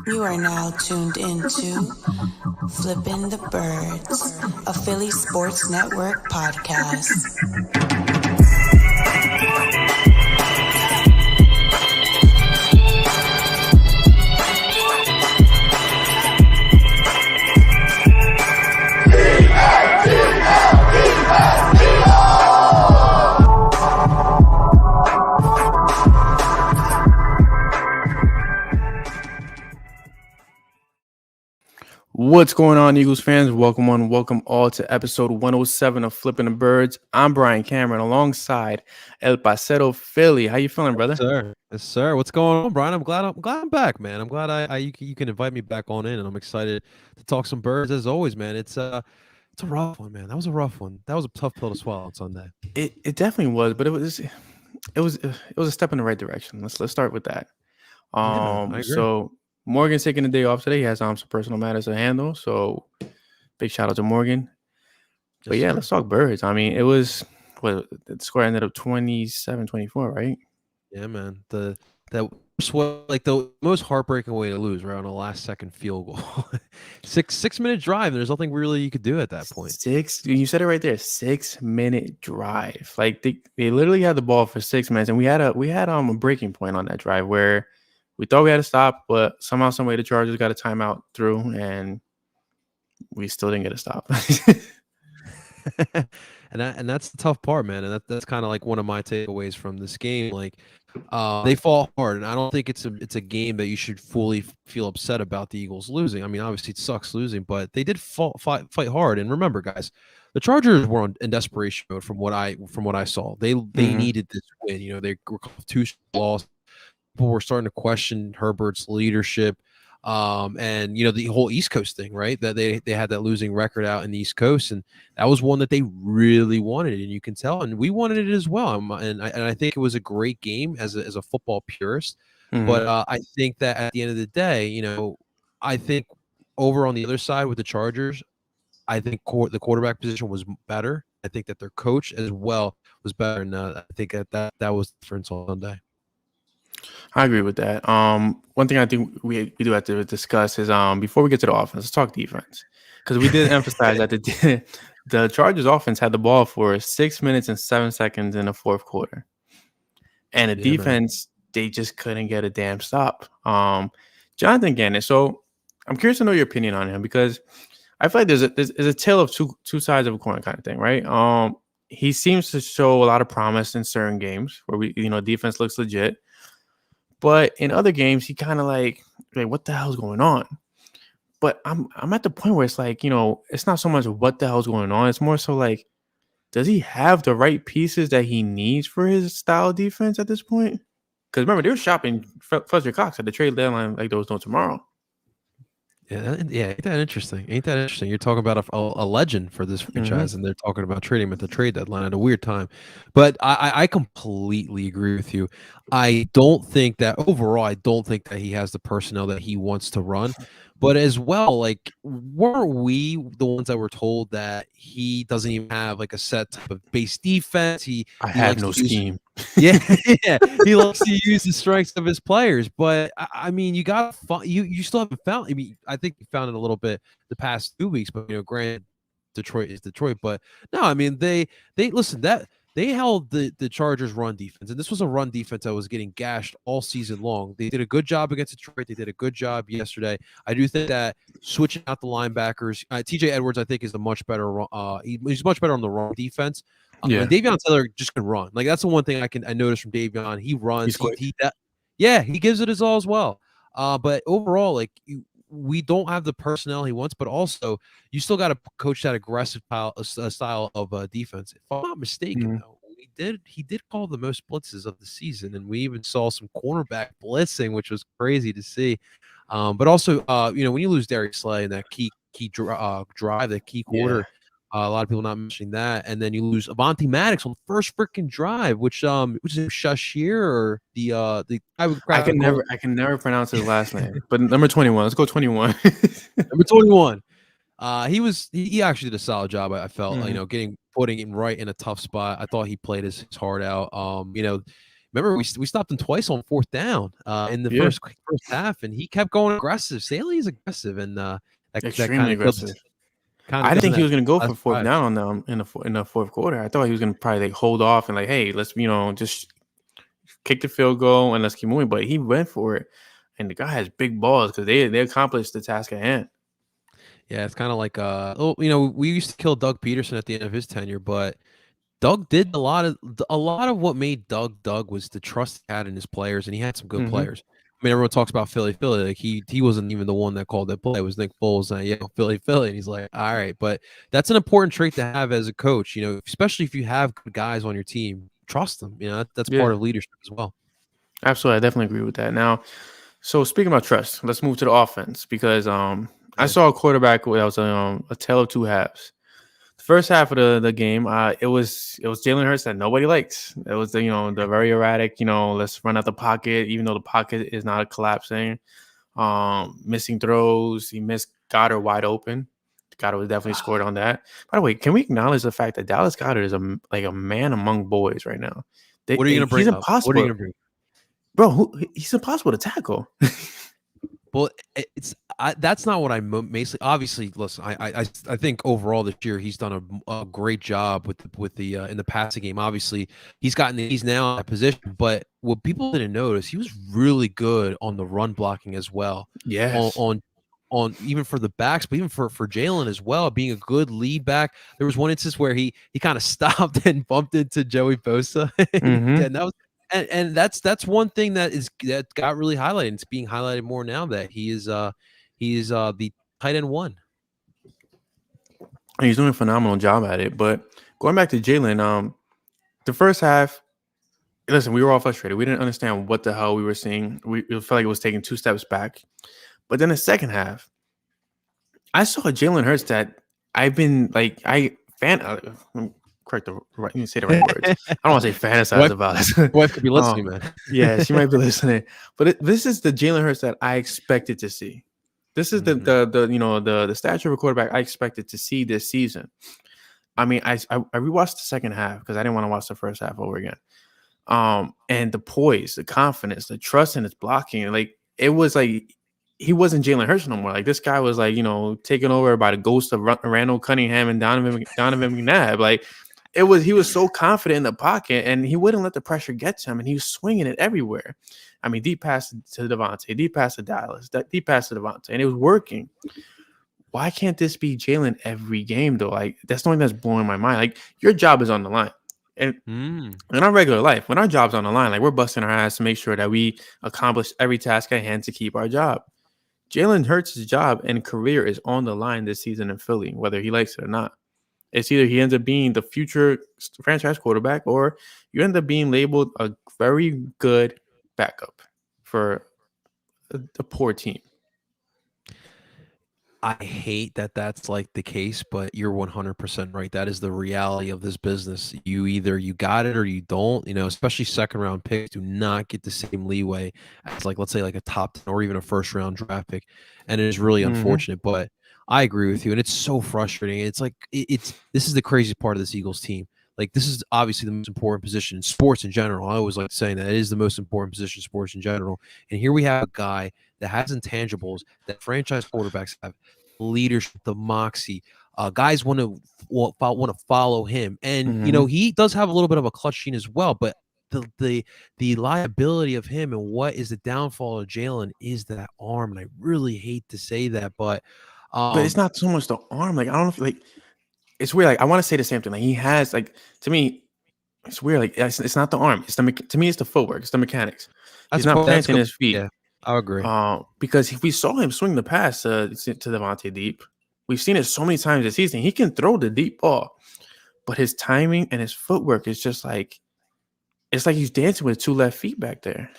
You are now tuned into Flippin the Birds, a Philly Sports Network podcast. What's going on, Eagles fans? Welcome all to episode 107 of Flippin the Birds. I'm Bryan Cameron alongside El Parcero Philly. How you feeling, brother? Yes, sir. What's going on, Bryan? I'm glad I'm back, man. I'm glad you can invite me back on in, and I'm excited to talk some birds as always, man. It's a rough one, man. That was a rough one. That was a tough pill to swallow on Sunday. It definitely was, but it was a step in the right direction. Let's start with that. I agree. So Morgan's taking the day off today. He has some personal matters to handle. So big shout out to Morgan. But yeah, let's talk birds. I mean, it was the score ended up 27-24, right? Yeah, man. The most heartbreaking way to lose, right, on a last second field goal. 6-minute drive. There's nothing really you could do at that point. You said it right there. 6-minute drive. Like they literally had the ball for 6 minutes, and we had a breaking point on that drive where we thought we had to stop, but somehow, some way, the Chargers got a timeout through, and we still didn't get a stop. and that's the tough part, man. And that's kind of like one of my takeaways from this game. Like, they fall hard, and I don't think it's a game that you should fully feel upset about the Eagles losing. I mean, obviously it sucks losing, but they did fight hard. And remember, guys, the Chargers were in desperation mode from what I saw. They needed this win. You know, they were 2 losses. People were starting to question Herbert's leadership. And you know, the whole East Coast thing, right? That they had that losing record out in the East Coast, and that was one that they really wanted, and you can tell, and we wanted it as well. And I think it was a great game as a football purist. Mm-hmm. But I think that at the end of the day, you know, I think over on the other side with the Chargers, I think the quarterback position was better. I think that their coach as well was better, and I think that was the difference on Sunday. I agree with that. One thing I think we do have to discuss is before we get to the offense, let's talk defense, because we did emphasize that the Chargers offense had the ball for 6 minutes and 7 seconds in the fourth quarter, and the defense, they just couldn't get a damn stop. Jonathan Gannon. So I'm curious to know your opinion on him, because I feel like there's a tale of two sides of a coin kind of thing, right? He seems to show a lot of promise in certain games where defense looks legit. But in other games, he kind of like, what the hell's going on? But I'm at the point where it's like, it's not so much what the hell's going on. It's more so like, does he have the right pieces that he needs for his style of defense at this point? Because remember, they were shopping Fletcher Cox at the trade deadline like there was no tomorrow. Yeah, ain't that interesting? You're talking about a legend for this franchise, and they're talking about trading him at the trade deadline at a weird time. But I completely agree with you. I don't think that he has the personnel that he wants to run. But as well, like, weren't we the ones that were told that he doesn't even have like a set type of base defense? He have no scheme. Yeah, he likes to use the strengths of his players. But I mean, you still haven't found. I mean, I think you found it a little bit the past 2 weeks, but granted, Detroit is Detroit. But no, I mean, they listen that. They held the Chargers' run defense, and this was a run defense that was getting gashed all season long. They did a good job against Detroit. They did a good job yesterday. I do think that switching out the linebackers, TJ Edwards, I think, is much better. He's much better on the run defense. And Davion Taylor just can run. Like, that's the one thing I notice from Davion. He runs. He gives it his all as well. But overall, like, we don't have the personnel he wants, but also you still got to coach that aggressive style of defense. If I'm not mistaken, though, he did call the most blitzes of the season, and we even saw some cornerback blitzing, which was crazy to see. But also, when you lose Darius Slay in that key drive, that key quarter, a lot of people not mentioning that, and then you lose Avonte Maddox on the first freaking drive, which is Shashir or the I can never pronounce his last name, but number 21. Let's go 21. Number 21. He actually did a solid job. I felt putting him right in a tough spot. I thought he played his heart out. remember we stopped him twice on 4th down in the first half, and he kept going aggressive. Staley is aggressive, and that extremely aggressive. I didn't think he was going to go for 4th drive. down on them in the fourth quarter. I thought he was going to probably like hold off and like, hey, let's just kick the field goal and let's keep moving. But he went for it, and the guy has big balls because they accomplished the task at hand. Yeah, it's kind of like we used to kill Doug Peterson at the end of his tenure, but Doug did a lot of what made Doug was the trust he had in his players, and he had some good players. I mean, everyone talks about Philly. Like he wasn't even the one that called that play. It was Nick Foles. Philly, and he's like, all right. But that's an important trait to have as a coach. Especially if you have good guys on your team, trust them. That's part of leadership as well. Absolutely, I definitely agree with that. Now, so speaking about trust, let's move to the offense because I saw a quarterback that was a tale of two halves. The first half of the game, it was Jalen Hurts that nobody likes. It was the very erratic, let's run out the pocket, even though the pocket is not collapsing. Missing throws. He missed Goddard wide open. Goddard was definitely scored on that. By the way, can we acknowledge the fact that Dallas Goddard is a man among boys right now? What are you going to bring he's up? impossible. What are you going to bring? Bro, he's impossible to tackle. Well, that's not what I mostly. Obviously, listen, I think overall this year he's done a great job with the in the passing game. Obviously, he's now in that position. But what people didn't notice, he was really good on the run blocking as well. Yes. On even for the backs, but even for Jalen as well, being a good lead back. There was one instance where he kind of stopped and bumped into Joey Bosa, and that was. And that's one thing that got really highlighted. It's being highlighted more now that he is the tight end one. He's doing a phenomenal job at it. But going back to Jalen, the first half, listen, we were all frustrated. We didn't understand what the hell we were seeing. We felt like it was taking 2 steps back. But then the second half, I saw Jalen Hurts that I've been like correct the right. You say the right words. I don't want to say fantasize about it. Wife could be listening, man. Yeah, she might be listening. But this is the Jalen Hurts that I expected to see. This is the stature of a quarterback I expected to see this season. I mean, I rewatched the second half because I didn't want to watch the first half over again. And the poise, the confidence, the trust in his blocking, like it was like he wasn't Jalen Hurts no more. Like this guy was like taken over by the ghost of Randall Cunningham and Donovan McNabb. Like. He was so confident in the pocket, and he wouldn't let the pressure get to him, and he was swinging it everywhere. I mean, deep pass to Devontae, deep pass to Dallas, deep pass to Devontae, and it was working. Why can't this be Jalen every game, though? Like, that's the thing that's blowing my mind. Like, your job is on the line. And in our regular life, when our job's on the line, like, we're busting our ass to make sure that we accomplish every task at hand to keep our job. Jalen Hurts' job and career is on the line this season in Philly, whether he likes it or not. It's either he ends up being the future franchise quarterback or you end up being labeled a very good backup for a poor team. I hate that that's like the case, but you're 100% right. That is the reality of this business. You got it or you don't, especially second round picks do not get the same leeway as let's say a top 10 or even a first round draft pick. And it is really unfortunate, but I agree with you. And it's so frustrating. It's like, this is the craziest part of this Eagles team. Like, this is obviously the most important position in sports in general. I always like saying that it is the most important position in sports in general. And here we have a guy that has intangibles that franchise quarterbacks have: leadership, the moxie. Guys want to follow him, and he does have a little bit of a clutch gene as well. But the liability of him and what is the downfall of Jalen is that arm. And I really hate to say that, but it's not so much the arm. Like, I don't know if it's weird. Like, I want to say the same thing. Like, he has to me, it's weird. Like, it's not the arm. To me, it's the footwork. It's the mechanics. He's not planting his feet. Yeah, I agree. Because if we saw him swing the pass to Devontae deep, we've seen it so many times this season. He can throw the deep ball, but his timing and his footwork is just like, it's like he's dancing with 2 left feet back there.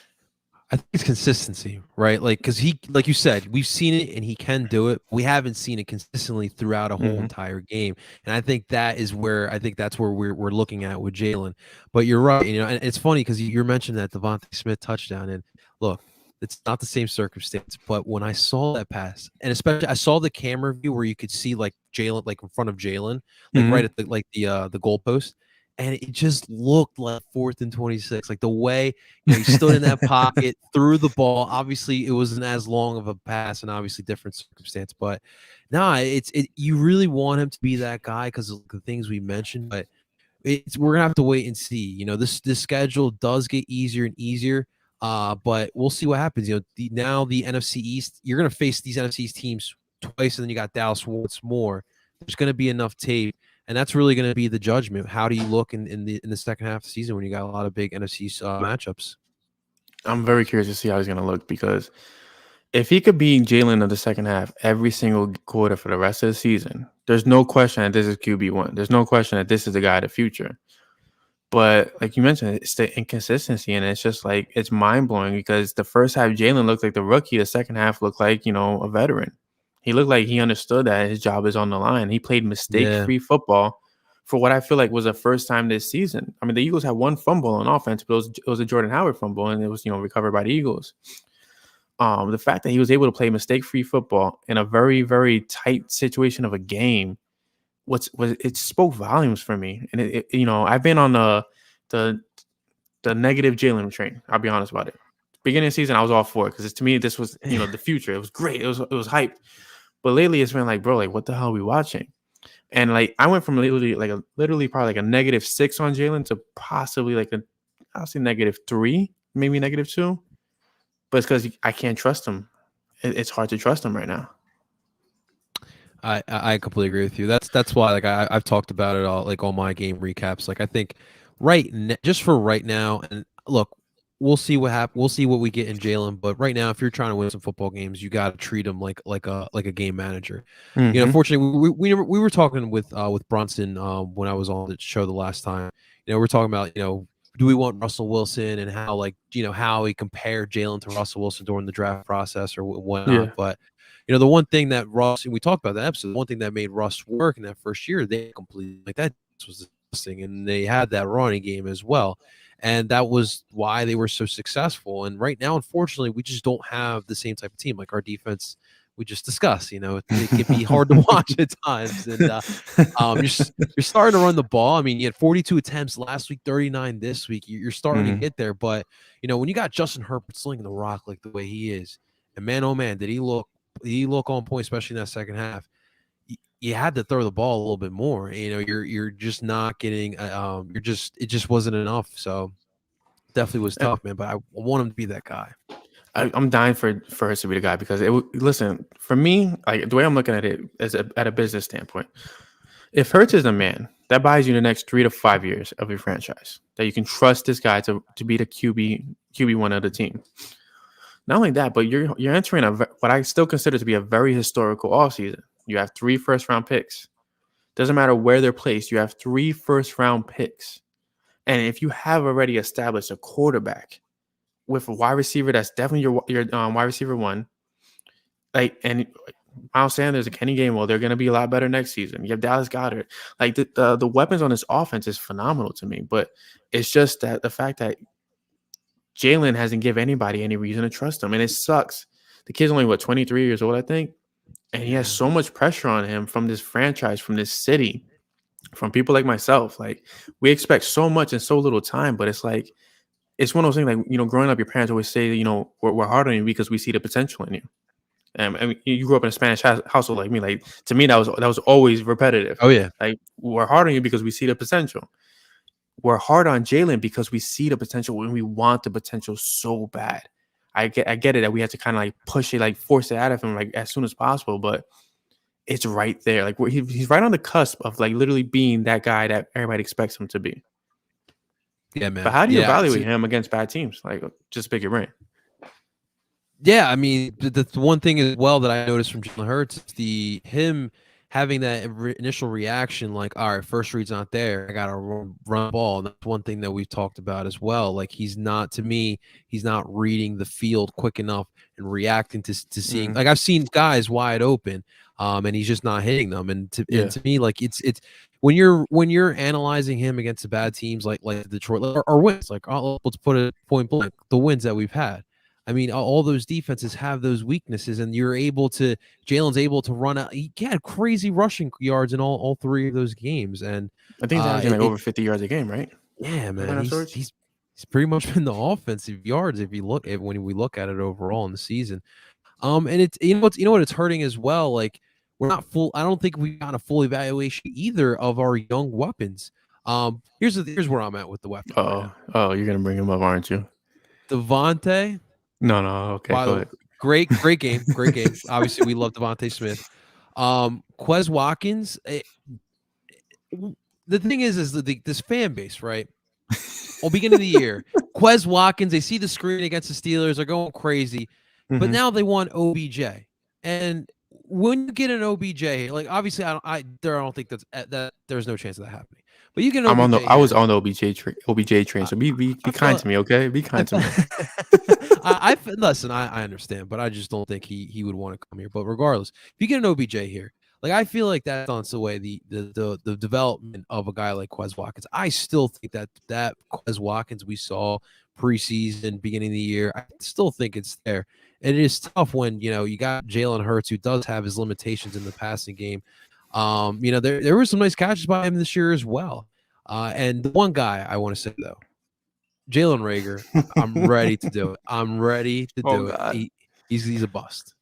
I think it's consistency, right? Like, because he, like you said, we've seen it and he can do it. We haven't seen it consistently throughout a whole entire game, and I think that's where we're looking at with Jalen. But you're right, and it's funny because you're mentioning that Devonta Smith touchdown, and look, it's not the same circumstance. But when I saw that pass, and especially I saw the camera view where you could see Jalen, in front of Jalen, right at the goalpost. and it just looked like 4th and 26. Like the way he stood in that pocket, threw the ball. Obviously, it wasn't as long of a pass, and obviously different circumstance. But you really want him to be that guy because of the things we mentioned. But we're gonna have to wait and see. This schedule does get easier and easier. But we'll see what happens. Now the NFC East, you're gonna face these NFC East teams twice, and then you got Dallas once more. There's gonna be enough tape. And that's really going to be the judgment. How do you look in the second half of the season when you got a lot of big NFC matchups? I'm very curious to see how he's going to look, because if he could beat Jalen in the second half every single quarter for the rest of the season, there's no question that this is QB1. There's no question that this is the guy of the future. But like you mentioned, it's the inconsistency, and it's just like it's mind-blowing, because the first half Jalen looked like the rookie. The second half looked like, a veteran. He looked like he understood that his job is on the line. He played mistake-free football for what I feel like was the first time this season. I mean, the Eagles had one fumble on offense, but it was a Jordan Howard fumble, and it was, recovered by the Eagles. The fact that he was able to play mistake-free football in a very, very tight situation of a game, it spoke volumes for me. And I've been on the negative Jalen train. I'll be honest about it. Beginning of the season, I was all for it, because to me, this was, the future. It was great. It was hyped. But lately, it's been like, bro, like, what the hell are we watching? And like, I went from literally probably like a -6 on Jalen to possibly like I'll say -3, maybe -2. But it's because I can't trust him. It's hard to trust him right now. I completely agree with you. That's why, like, I've talked about it all, like all my game recaps. Like, I think just for right now, and look, we'll see what happens. We'll see what we get in Jalen. But right now, if you're trying to win some football games, you got to treat him like a game manager. Mm-hmm. Unfortunately, we were talking with Brunson when I was on the show the last time. We're talking about do we want Russell Wilson, and how how he compared Jalen to Russell Wilson during the draft process or whatnot. Yeah. But the one thing that we talked about that episode, the one thing that made Russ work in that first year, they completely that was thing, and they had that running game as well. And that was why they were so successful. And right now, unfortunately, we just don't have the same type of team. Like our defense, we just discussed, it can be hard to watch at times. And you're starting to run the ball. I mean, you had 42 attempts last week, 39 this week. You're starting to get there. But, when you got Justin Herbert slinging the rock like the way he is, and man, oh man, did he look on point, especially in that second half. You had to throw the ball a little bit more. You're just not getting. It just wasn't enough. So definitely was tough, man. But I want him to be that guy. I'm dying for us to be the guy, because listen, for me, like the way I'm looking at it is at a business standpoint. If Hurts is the man, that buys you the next 3 to 5 years of your franchise. That you can trust this guy to be the QB1 of the team. Not only that, but you're entering what I still consider to be a very historical offseason. You have 3 first-round picks. Doesn't matter where they're placed. You have 3 first-round picks. And if you have already established a quarterback with a wide receiver that's definitely your wide receiver 1, and Miles Sanders and Kenny Gainwell, they're going to be a lot better next season. You have Dallas Goddard. Like the weapons on this offense is phenomenal to me. But it's just that the fact that Jalen hasn't given anybody any reason to trust him. And it sucks. The kid's only, 23 years old, I think. And he has so much pressure on him from this franchise, from this city, from people like myself. Like, we expect so much in so little time, but it's like, it's one of those things, like, growing up, your parents always say, we're hard on you because we see the potential in you. I mean, you grew up in a Spanish household like me. Like, to me, that was always repetitive. Oh, yeah. Like, we're hard on you because we see the potential. We're hard on Jalen because we see the potential and we want the potential so bad. I get it that we have to kind of like push it, like force it out of him like as soon as possible, but it's right there. Like he's right on the cusp of like literally being that guy that everybody expects him to be. Yeah, man. But how do you evaluate him against bad teams? Like, just pick your brain. Yeah, I mean, the one thing as well that I noticed from Jalen Hurts is him having that initial reaction, like, all right, first read's not there, I gotta run the ball. And that's one thing that we've talked about as well. Like, he's not reading the field quick enough and reacting to seeing. Like, I've seen guys wide open, and he's just not hitting them. And to me, like, it's when you're analyzing him against the bad teams like Detroit or wins, like, let's put it point blank, the wins that we've had. I mean, all those defenses have those weaknesses, and Jalen's able to run out. He had crazy rushing yards in all 3 of those games, and I think he's averaging like over 50 yards a game, right? yeah, man, Kind of he's sorts? he's pretty much been the offensive yards if you look at when we look at it overall in the season. And it's what it's hurting as well. Like we're not full. I don't think we've got a full evaluation either of our young weapons. Here's where I'm at with the weapons. Oh, you're gonna bring him up, aren't you? Devontae. No, okay, go ahead. Great game. Obviously, we love Devonta Smith. Quez Watkins. The thing is this fan base, right? Beginning of the year, Quez Watkins. They see the screen against the Steelers, they're going crazy, but now they want OBJ. And when you get an OBJ, like obviously, I don't think that there's no chance of that happening. But you get an OBJ. I was on the OBJ train, so be kind to me, okay? Be kind to me. Listen, I understand, but I just don't think he would want to come here. But regardless, if you get an OBJ here, like I feel like that stunts away the development of a guy like Quez Watkins. I still think that Quez Watkins we saw preseason, beginning of the year, I still think it's there. And it is tough when you got Jalen Hurts, who does have his limitations in the passing game. There were some nice catches by him this year as well. And the one guy I want to say though, Jalen Reagor, I'm ready to do it. I'm ready to do it. He's a bust.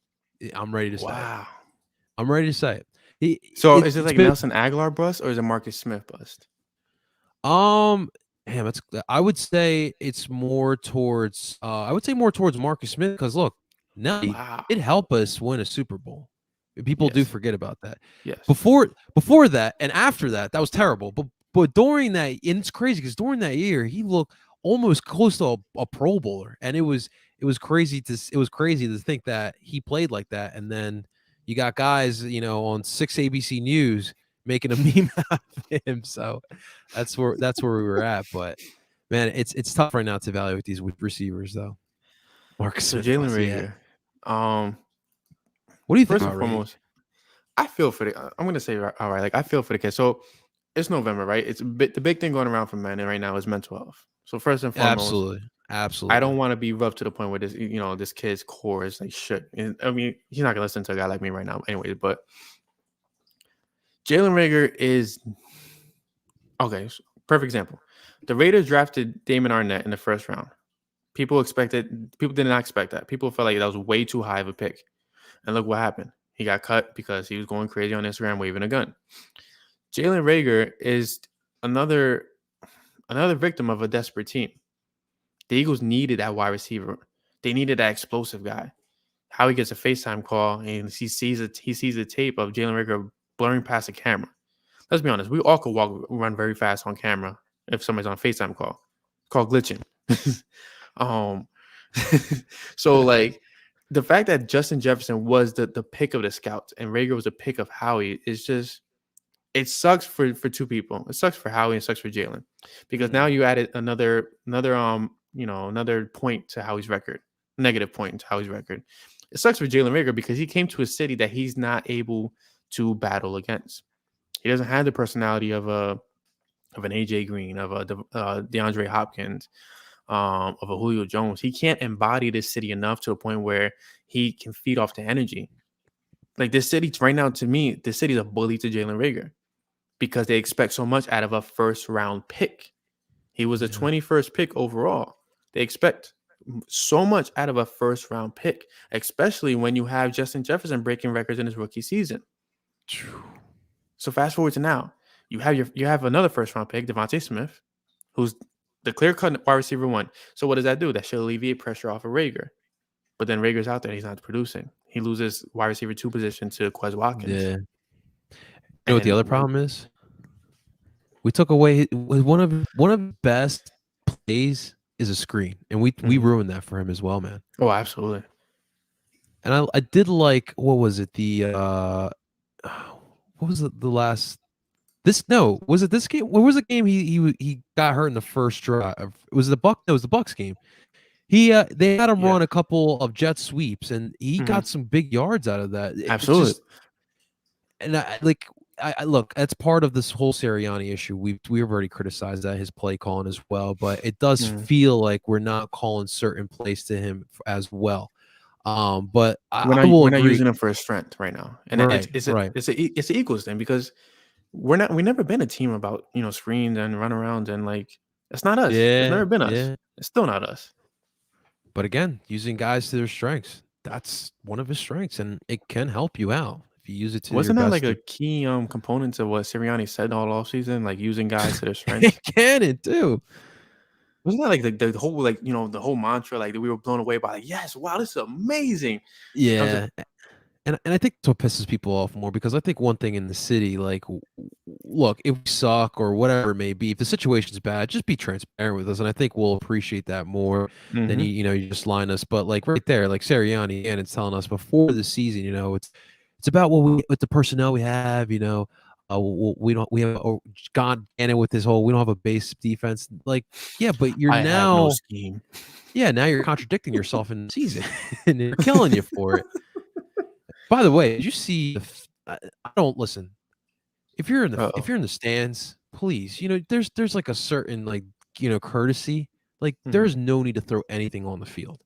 I'm ready to say it. I'm ready to say it. Is it like Nelson Aguilar bust or is it Marcus Smith bust? I would say it's more towards Marcus Smith because look, now it helped us win a Super Bowl. People do forget about that. Yes. Before that and after that, that was terrible. But during that, and it's crazy because during that year, he looked almost close to a Pro Bowler, and it was crazy to think that he played like that. And then you got guys, on 6 ABC News making a meme out of him. So that's where we were at. But man, it's tough right now to evaluate these receivers though. Marcus Smith, Jalen Reagor. What do you think? First and foremost, I feel for the. I'm gonna say all right. Like I feel for the kid. So it's November, right? It's the big thing going around for men right now is mental health. So first and foremost, absolutely. I don't want to be rough to the point where this kid's core is like shit. And, I mean, he's not gonna listen to a guy like me right now, anyways. But Jalen Reagor is okay. Perfect example. The Raiders drafted Damon Arnett in the first round. People did not expect that. People felt like that was way too high of a pick. And look what happened. He got cut because he was going crazy on Instagram waving a gun. Jalen Reagor is another victim of a desperate team. The Eagles needed that wide receiver. They needed that explosive guy. How he gets a FaceTime call and he sees the tape of Jalen Reagor blurring past the camera. Let's be honest. We all could run very fast on camera if somebody's on a FaceTime call. It's called glitching. So like the fact that Justin Jefferson was the pick of the scouts and Reagor was a pick of Howie is just it sucks for two people. It sucks for Howie and it sucks for Jalen because now you added another point to Howie's record, negative point to Howie's record. It sucks for Jalen Reagor because he came to a city that he's not able to battle against. He doesn't have the personality of an AJ Green, of a DeAndre Hopkins, of a Julio Jones. He can't embody this city enough to a point where he can feed off the energy. Like this city right now, to me, this city's a bully to Jalen Reagor because they expect so much out of a first round pick. He was a 21st pick overall. They expect so much out of a first round pick, especially when you have Justin Jefferson breaking records in his rookie season. So fast forward to now, you have another first round pick, Devonta Smith, who's the clear-cut wide receiver 1. So what does that do? That should alleviate pressure off of Reagor. But then Rager's out there, he's not producing. He loses wide receiver 2 position to Quez Watkins. Yeah. You know what the other problem is? We took away one of the best plays is a screen, and we ruined that for him as well, man. Oh, absolutely. And I did like what was it the last. Was it this game? What was the game he got hurt in the first drive? Was it the Buck? No, it was the Bucks game. They had him run a couple of jet sweeps, and he got some big yards out of that. Absolutely. I look, that's part of this whole Sirianni issue. We've already criticized that, his play calling as well, but it does feel like we're not calling certain plays to him as well. But I will we're not agree. using him for his strength right now, and Right, it's right. the Eagles thing, because we've never been a team about screens and runarounds, and like it's not us. It's Yeah, never been us. yeah. It's still not us. But again, using guys to their strengths, that's one of his strengths, and it can help you out if you use it to your Wasn't that best. like a key component to what Sirianni said all offseason, like using guys to their It strengths? can it too. Wasn't that like the whole the whole mantra, like that we were blown away by? Like, yes, wow, this is amazing. Yeah. And I think that's what pisses people off more, because I think one thing in the city, like, look, if we suck or whatever it may be, if the situation's bad, just be transparent with us, and I think we'll appreciate that more than you just line us. But like right there, like Sirianni, and it's telling us before the season, it's about with the personnel we have, we have God Gannon with this whole, we don't have a base defense, like, yeah, but I have no scheme. yeah, now you're contradicting yourself in the season, and they're killing you for it. By the way, did you see? I don't listen. If you're in the stands, please, there's like a certain courtesy. Like there's no need to throw anything on the field.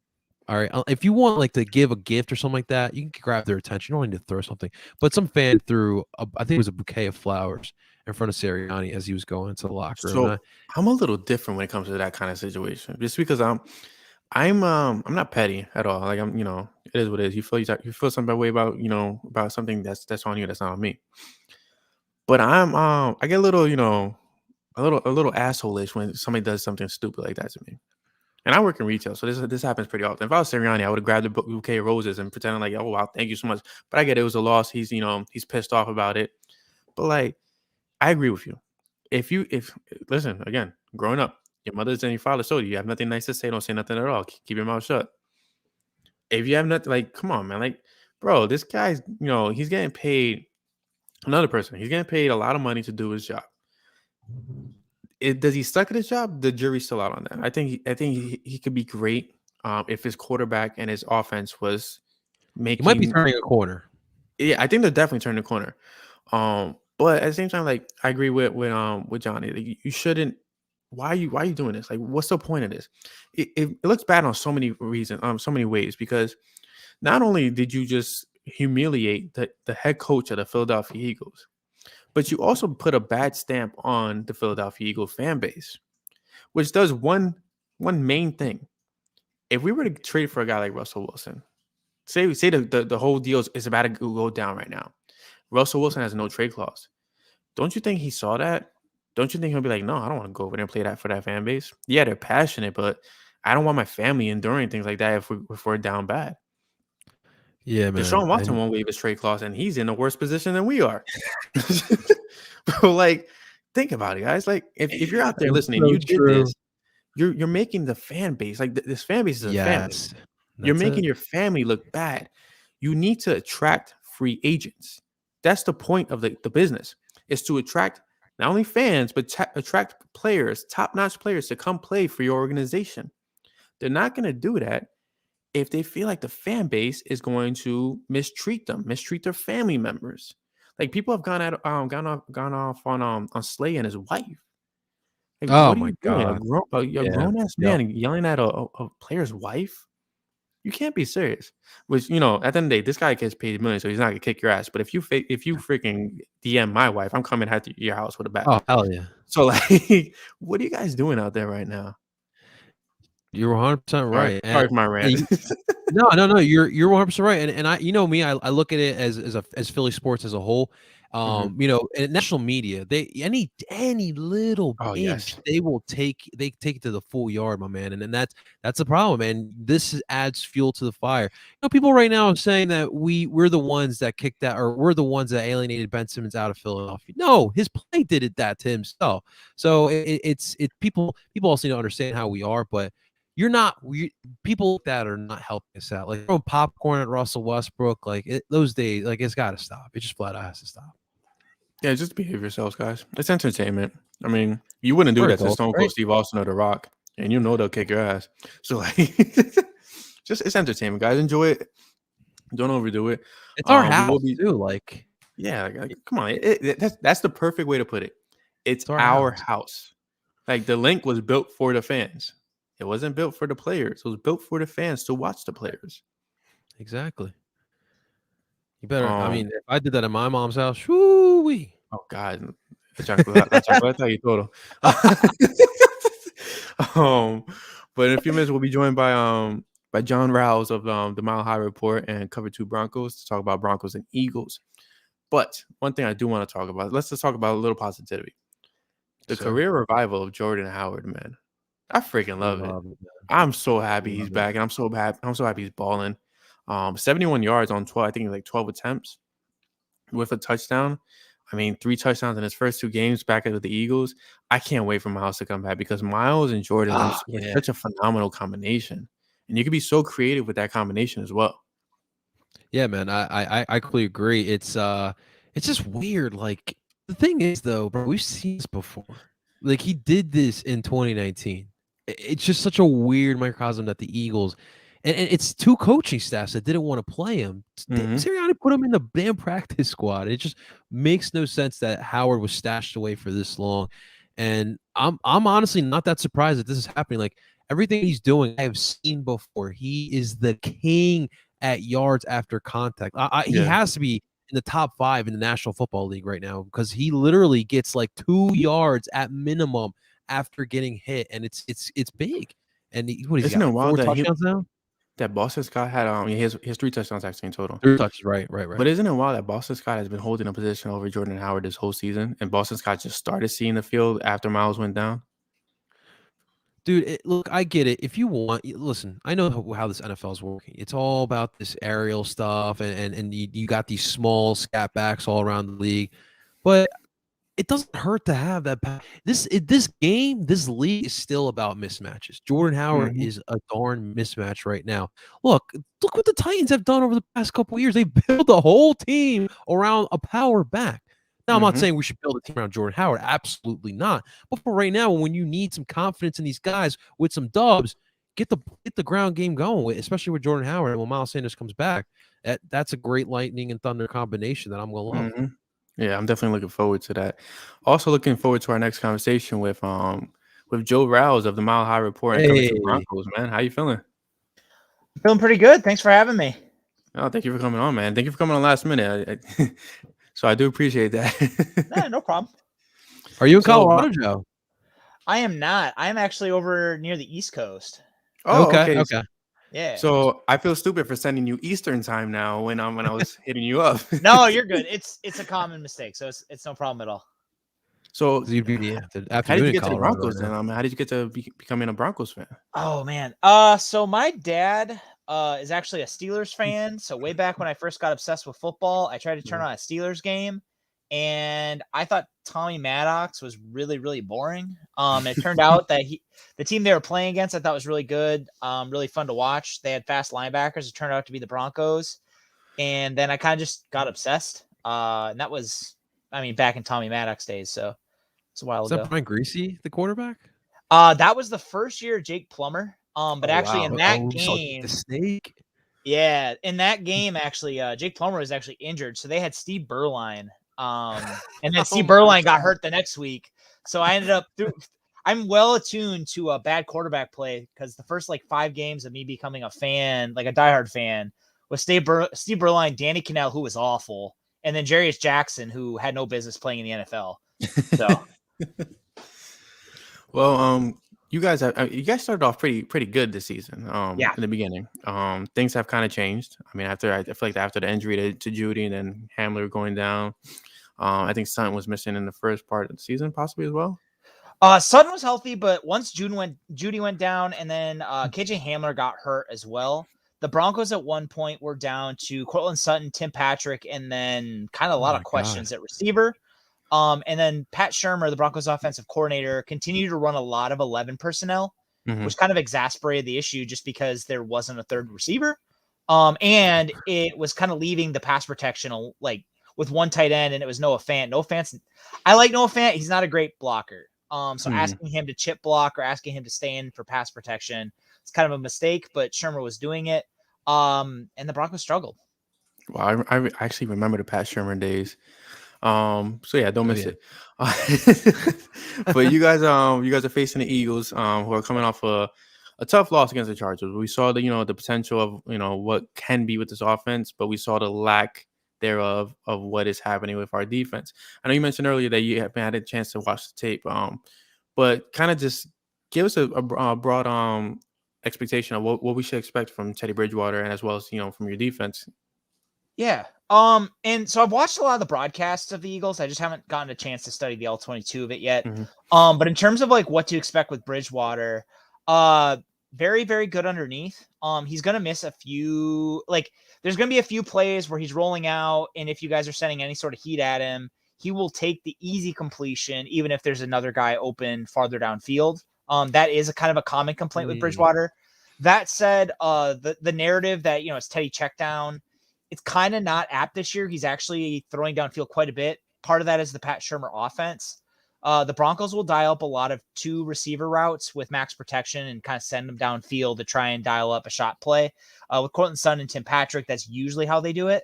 All right, if you want like to give a gift or something like that, you can grab their attention. You don't need to throw something. But some fan threw, I think it was a bouquet of flowers in front of Sirianni as he was going into the locker room. So I'm a little different when it comes to that kind of situation, just because I'm not petty at all. Like it is what it is. You feel some bad way about about something that's on you, that's not on me. But I get a little a little asshole-ish when somebody does something stupid like that to me. And I work in retail, so this happens pretty often. If I was Sirianni, I would have grabbed a bouquet of roses and pretended like, oh wow, thank you so much. But I get it was a loss. He's he's pissed off about it. But like, I agree with you. If listen again, growing up, your mother's and your father told you have nothing nice to say, don't say nothing at all. Keep your mouth shut. If you have nothing, like, come on, man. Like, bro, this guy's, he's getting paid. Another person, he's getting paid a lot of money to do his job. Does he suck at his job? The jury's still out on that. I think he could be great if his quarterback and his offense was making. He might be turning a corner. Yeah, I think they're definitely turning a corner. But at the same time, like, I agree with Johnny. Like, you shouldn't. Why are you doing this? Like, what's the point of this? It looks bad on so many reasons, so many ways, because not only did you just humiliate the head coach of the Philadelphia Eagles, but you also put a bad stamp on the Philadelphia Eagles fan base, which does one main thing. If we were to trade for a guy like Russell Wilson, say the whole deal is about to go down right now. Russell Wilson has no trade clause. Don't you think he saw that? Don't you think he'll be like, no, I don't want to go over there and play that for that fan base? Yeah, they're passionate, but I don't want my family enduring things like that if we're down bad. Yeah, man. Deshaun Watson won't waive his trade clause, and he's in a worse position than we are. Bro, like, think about it, guys. Like, if you're out there listening, you did this. You're making the fan base, like, this fan base is a family. You're making your family look bad. You need to attract free agents. That's the point of the business, is to attract not only fans, but attract players, top-notch players, to come play for your organization. They're not going to do that if they feel like the fan base is going to mistreat their family members. Like, people have gone off on Slay and his wife. Like, oh what my are you doing? God. A grown-ass man yelling at a player's wife? You can't be serious. Which, at the end of the day, this guy gets paid millions, so he's not gonna kick your ass. But if you freaking DM my wife, I'm coming to your house with a bat. Oh, hell yeah. So, like, what are you guys doing out there right now? You're 100% right. Sorry for my rant. No. You're 100% right. And I, me, I look at it as Philly sports as a whole. And national media, any little inch, they take it to the full yard, my man. And that's the problem. And this adds fuel to the fire. People right now are saying that we're the ones that kicked that, or we're the ones that alienated Ben Simmons out of Philadelphia. No, his play did that to himself. So it's people also need to understand how we are, but people that are not helping us out, like throwing popcorn at Russell Westbrook, those days, it's got to stop. It just flat out has to stop. Yeah, just behave yourselves, guys. It's entertainment. I mean, you wouldn't do that to Stone Cold Steve Austin or The Rock, and they'll kick your ass. So, like, it's entertainment, guys. Enjoy it. Don't overdo it. It's our house too. Yeah, come on. That's the perfect way to put it. It's our house. Like, the link was built for the fans. It wasn't built for the players. It was built for the fans to watch the players. Exactly. You better. I mean, if I did that at my mom's house, whoo-wee. Oh God, la chocolate y todo. But in a few minutes, we'll be joined by Joe Rowles of the Mile High Report and Cover 2 Broncos to talk about Broncos and Eagles. But one thing I do want to talk about, let's just talk about a little positivity. The career revival of Jordan Howard, man. I freaking love it. I'm so happy he's back, and I'm so happy he's balling. 71 yards on 12, I think like 12 attempts with a touchdown. I mean, 3 touchdowns in his first 2 games back at the Eagles. I can't wait for Miles to come back because Miles and Jordan are such a phenomenal combination. And you can be so creative with that combination as well. Yeah, man, I completely agree. It's just weird. Like, the thing is, though, bro, we've seen this before. Like, he did this in 2019. It's just such a weird microcosm that the Eagles, and it's 2 coaching staffs that didn't want to play him. Sirianni put him in the damn practice squad. It just makes no sense that Howard was stashed away for this long. And I'm honestly not that surprised that this is happening. Like, everything he's doing, I have seen before. He is the king at yards after contact. He has to be in the top 5 in the National Football League right now because he literally gets like 2 yards at minimum after getting hit, and it's big. And what is he got? 4 touchdowns now? That Boston Scott had he has 3 touchdowns actually in total. 3 touches, right. But isn't it wild that Boston Scott has been holding a position over Jordan Howard this whole season, and Boston Scott just started seeing the field after Miles went down? Dude, look, I get it. If you want, listen, I know how this NFL is working. It's all about this aerial stuff, and you got these small scat backs all around the league. But it doesn't hurt to have that. This league is still about mismatches. Jordan Howard is a darn mismatch right now. Look what the Titans have done over the past couple of years. They built a whole team around a power back. Now, I'm not saying we should build a team around Jordan Howard. Absolutely not. But for right now, when you need some confidence in these guys with some dubs, get the ground game going, especially with Jordan Howard. And when Miles Sanders comes back, that's a great lightning and thunder combination that I'm going to love. Yeah, I'm definitely looking forward to that. Also looking forward to our next conversation with Joe Rowles of the Mile High Report and Cover 2 Broncos, man. How you feeling? I'm feeling pretty good. Thanks for having me. Oh, thank you for coming on, man. Thank you for coming on last minute. So I do appreciate that. No problem. Are you in Colorado, Joe? I am not. I'm actually over near the East Coast. Oh, okay. Yeah. So I feel stupid for sending you Eastern time now when I was hitting you up. No, you're good. It's a common mistake, so it's no problem at all. So you'd be how did you get to the Broncos then? How did you get to becoming a Broncos fan? Oh man. So my dad is actually a Steelers fan. So way back when I first got obsessed with football, I tried to turn on a Steelers game, and I thought Tommy Maddox was really, really boring. It turned out that the team they were playing against, I thought was really good, really fun to watch. They had fast linebackers. It turned out to be the Broncos, and then I kind of just got obsessed. And that was, back in Tommy Maddox days. So it's a while ago. Is that Brian Greasy, the quarterback? That was the first year of Jake Plummer. But in that game, the snake. Yeah, in that game, actually, Jake Plummer was actually injured, so they had Steve Berline. And then Steve Berline got hurt the next week. So I ended up I'm well attuned to a bad quarterback play because the first 5 games of me becoming a fan, like a diehard fan, was Steve Berline, Danny Cannell, who was awful, and then Jarius Jackson, who had no business playing in the NFL. So, well, you guys started off pretty good this season. Yeah. In the beginning, things have kind of changed. I feel like after the injury to Judy and then Hamler going down, I think Sutton was missing in the first part of the season, possibly as well. Sutton was healthy, but once Judy went down, and then KJ Hamler got hurt as well. The Broncos at one point were down to Cortland Sutton, Tim Patrick, and then kind of a lot of questions at receiver. And then Pat Shurmur, the Broncos offensive coordinator, continued to run a lot of 11 personnel, which kind of exasperated the issue just because there wasn't a third receiver. And it was kind of leaving the pass protection with one tight end, and it was Noah Fant. Noah Fant's, I like Noah Fant. He's not a great blocker. So asking him to chip block or asking him to stay in for pass protection, it's kind of a mistake, but Shurmur was doing it. And the Broncos struggled. Wow, I actually remember the Pat Shermer days. So yeah, don't miss yeah. it. But you guys are facing the Eagles, who are coming off a tough loss against the Chargers. We saw the potential of what can be with this offense, but we saw the lack thereof of what is happening with our defense. I know you mentioned earlier that you haven't had a chance to watch the tape, but kind of just give us a broad expectation of what we should expect from Teddy Bridgewater and as well as from your defense. Yeah. And so I've watched a lot of the broadcasts of the Eagles. I just haven't gotten a chance to study the L-22 of it yet. Mm-hmm. But in terms of like what to expect with Bridgewater, very, very good underneath. He's gonna miss a few, like there's gonna be a few plays where he's rolling out, and if you guys are sending any sort of heat at him, he will take the easy completion, even if there's another guy open farther downfield. That is a kind of a common complaint with Bridgewater. That said, the narrative that it's Teddy check down, it's kind of not apt this year. He's actually throwing downfield quite a bit. Part of that is the Pat Shermer offense. The Broncos will dial up a lot of 2 receiver routes with max protection and kind of send them downfield to try and dial up a shot play. With Cortland Sutton and Tim Patrick, that's usually how they do it.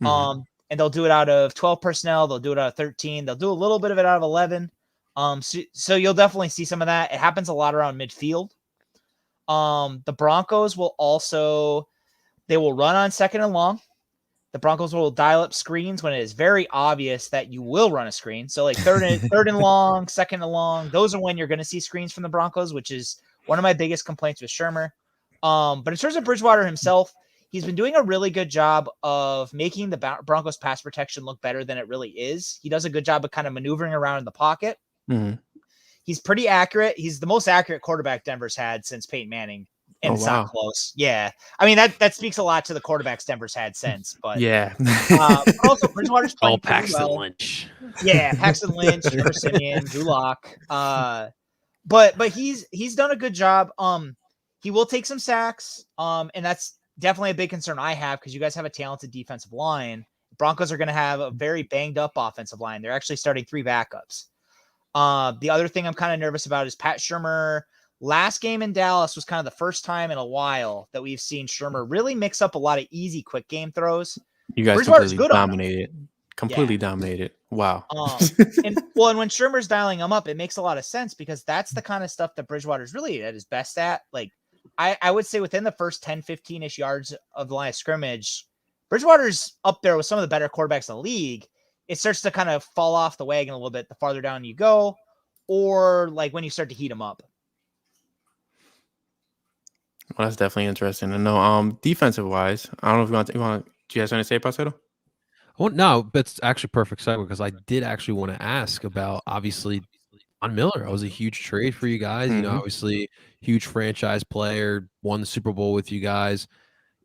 Mm-hmm. And they'll do it out of 12 personnel. They'll do it out of 13. They'll do a little bit of it out of 11. So you'll definitely see some of that. It happens a lot around midfield. The Broncos will they will run on second and long. The Broncos will dial up screens when it is very obvious that you will run a screen. So like third and long, second and long, those are when you're going to see screens from the Broncos, which is one of my biggest complaints with Shermer. But in terms of Bridgewater himself, he's been doing a really good job of making the Broncos pass protection look better than it really is. He does a good job of kind of maneuvering around in the pocket. Mm-hmm. He's pretty accurate. He's the most accurate quarterback Denver's had since Peyton Manning. And it's not close. Yeah. I mean, that speaks a lot to the quarterbacks Denver's had since, but yeah. But also Bridgewater's playing pretty Paxton well. Lynch. Yeah, Paxton Lynch, Trevor Siemian, Drew Lock. But he's done a good job. He will take some sacks. And that's definitely a big concern I have because you guys have a talented defensive line. Broncos are going to have a very banged up offensive line. They're actually starting 3 backups. The other thing I'm kind of nervous about is Pat Shermer. Last game in Dallas was kind of the first time in a while that we've seen Shermer really mix up a lot of easy, quick game throws. You guys completely dominated. Wow. And when Shermer's dialing them up, it makes a lot of sense because that's the kind of stuff that Bridgewater's really at his best at. Like, I would say within the first 10, 15-ish yards of the line of scrimmage, Bridgewater's up there with some of the better quarterbacks in the league. It starts to kind of fall off the wagon a little bit the farther down you go, or like when you start to heat him up. Well, that's definitely interesting to know. Defensive wise, I don't know if you want. Do you guys want to say, Parcero? Well, no, that's actually perfect segue because I did actually want to ask about obviously Von Miller. It was a huge trade for you guys. Mm-hmm. You know, obviously huge franchise player, won the Super Bowl with you guys.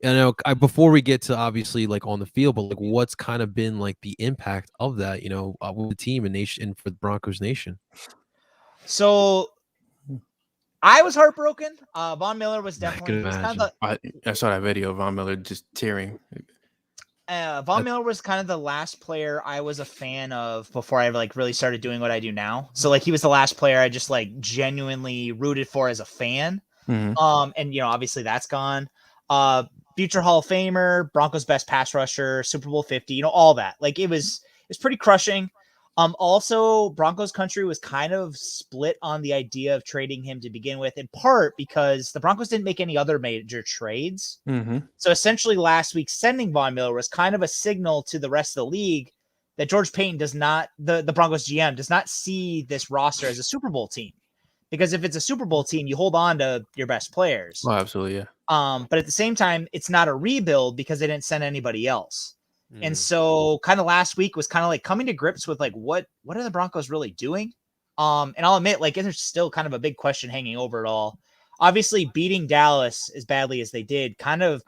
And before we get to obviously like on the field, but like what's kind of been like the impact of that, with the team and nation and for the Broncos Nation. So I was heartbroken. Von Miller was definitely I saw that video of Von Miller just tearing. Von Miller was kind of the last player I was a fan of before I like really started doing what I do now. So like he was the last player I just like genuinely rooted for as a fan. Mm-hmm. And obviously that's gone. Future Hall of Famer, Broncos best pass rusher, Super Bowl 50, all that. Like it's pretty crushing. Also, Broncos country was kind of split on the idea of trading him to begin with, in part because the Broncos didn't make any other major trades. Mm-hmm. So essentially last week sending Von Miller was kind of a signal to the rest of the league that George Paton does not, the Broncos GM does not see this roster as a Super Bowl team. Because if it's a Super Bowl team, you hold on to your best players. Oh, absolutely, yeah. But at the same time, it's not a rebuild because they didn't send anybody else. And so kind of last week was kind of like coming to grips with like, what are the Broncos really doing? And I'll admit, like, there's still kind of a big question hanging over it all. Obviously beating Dallas as badly as they did kind of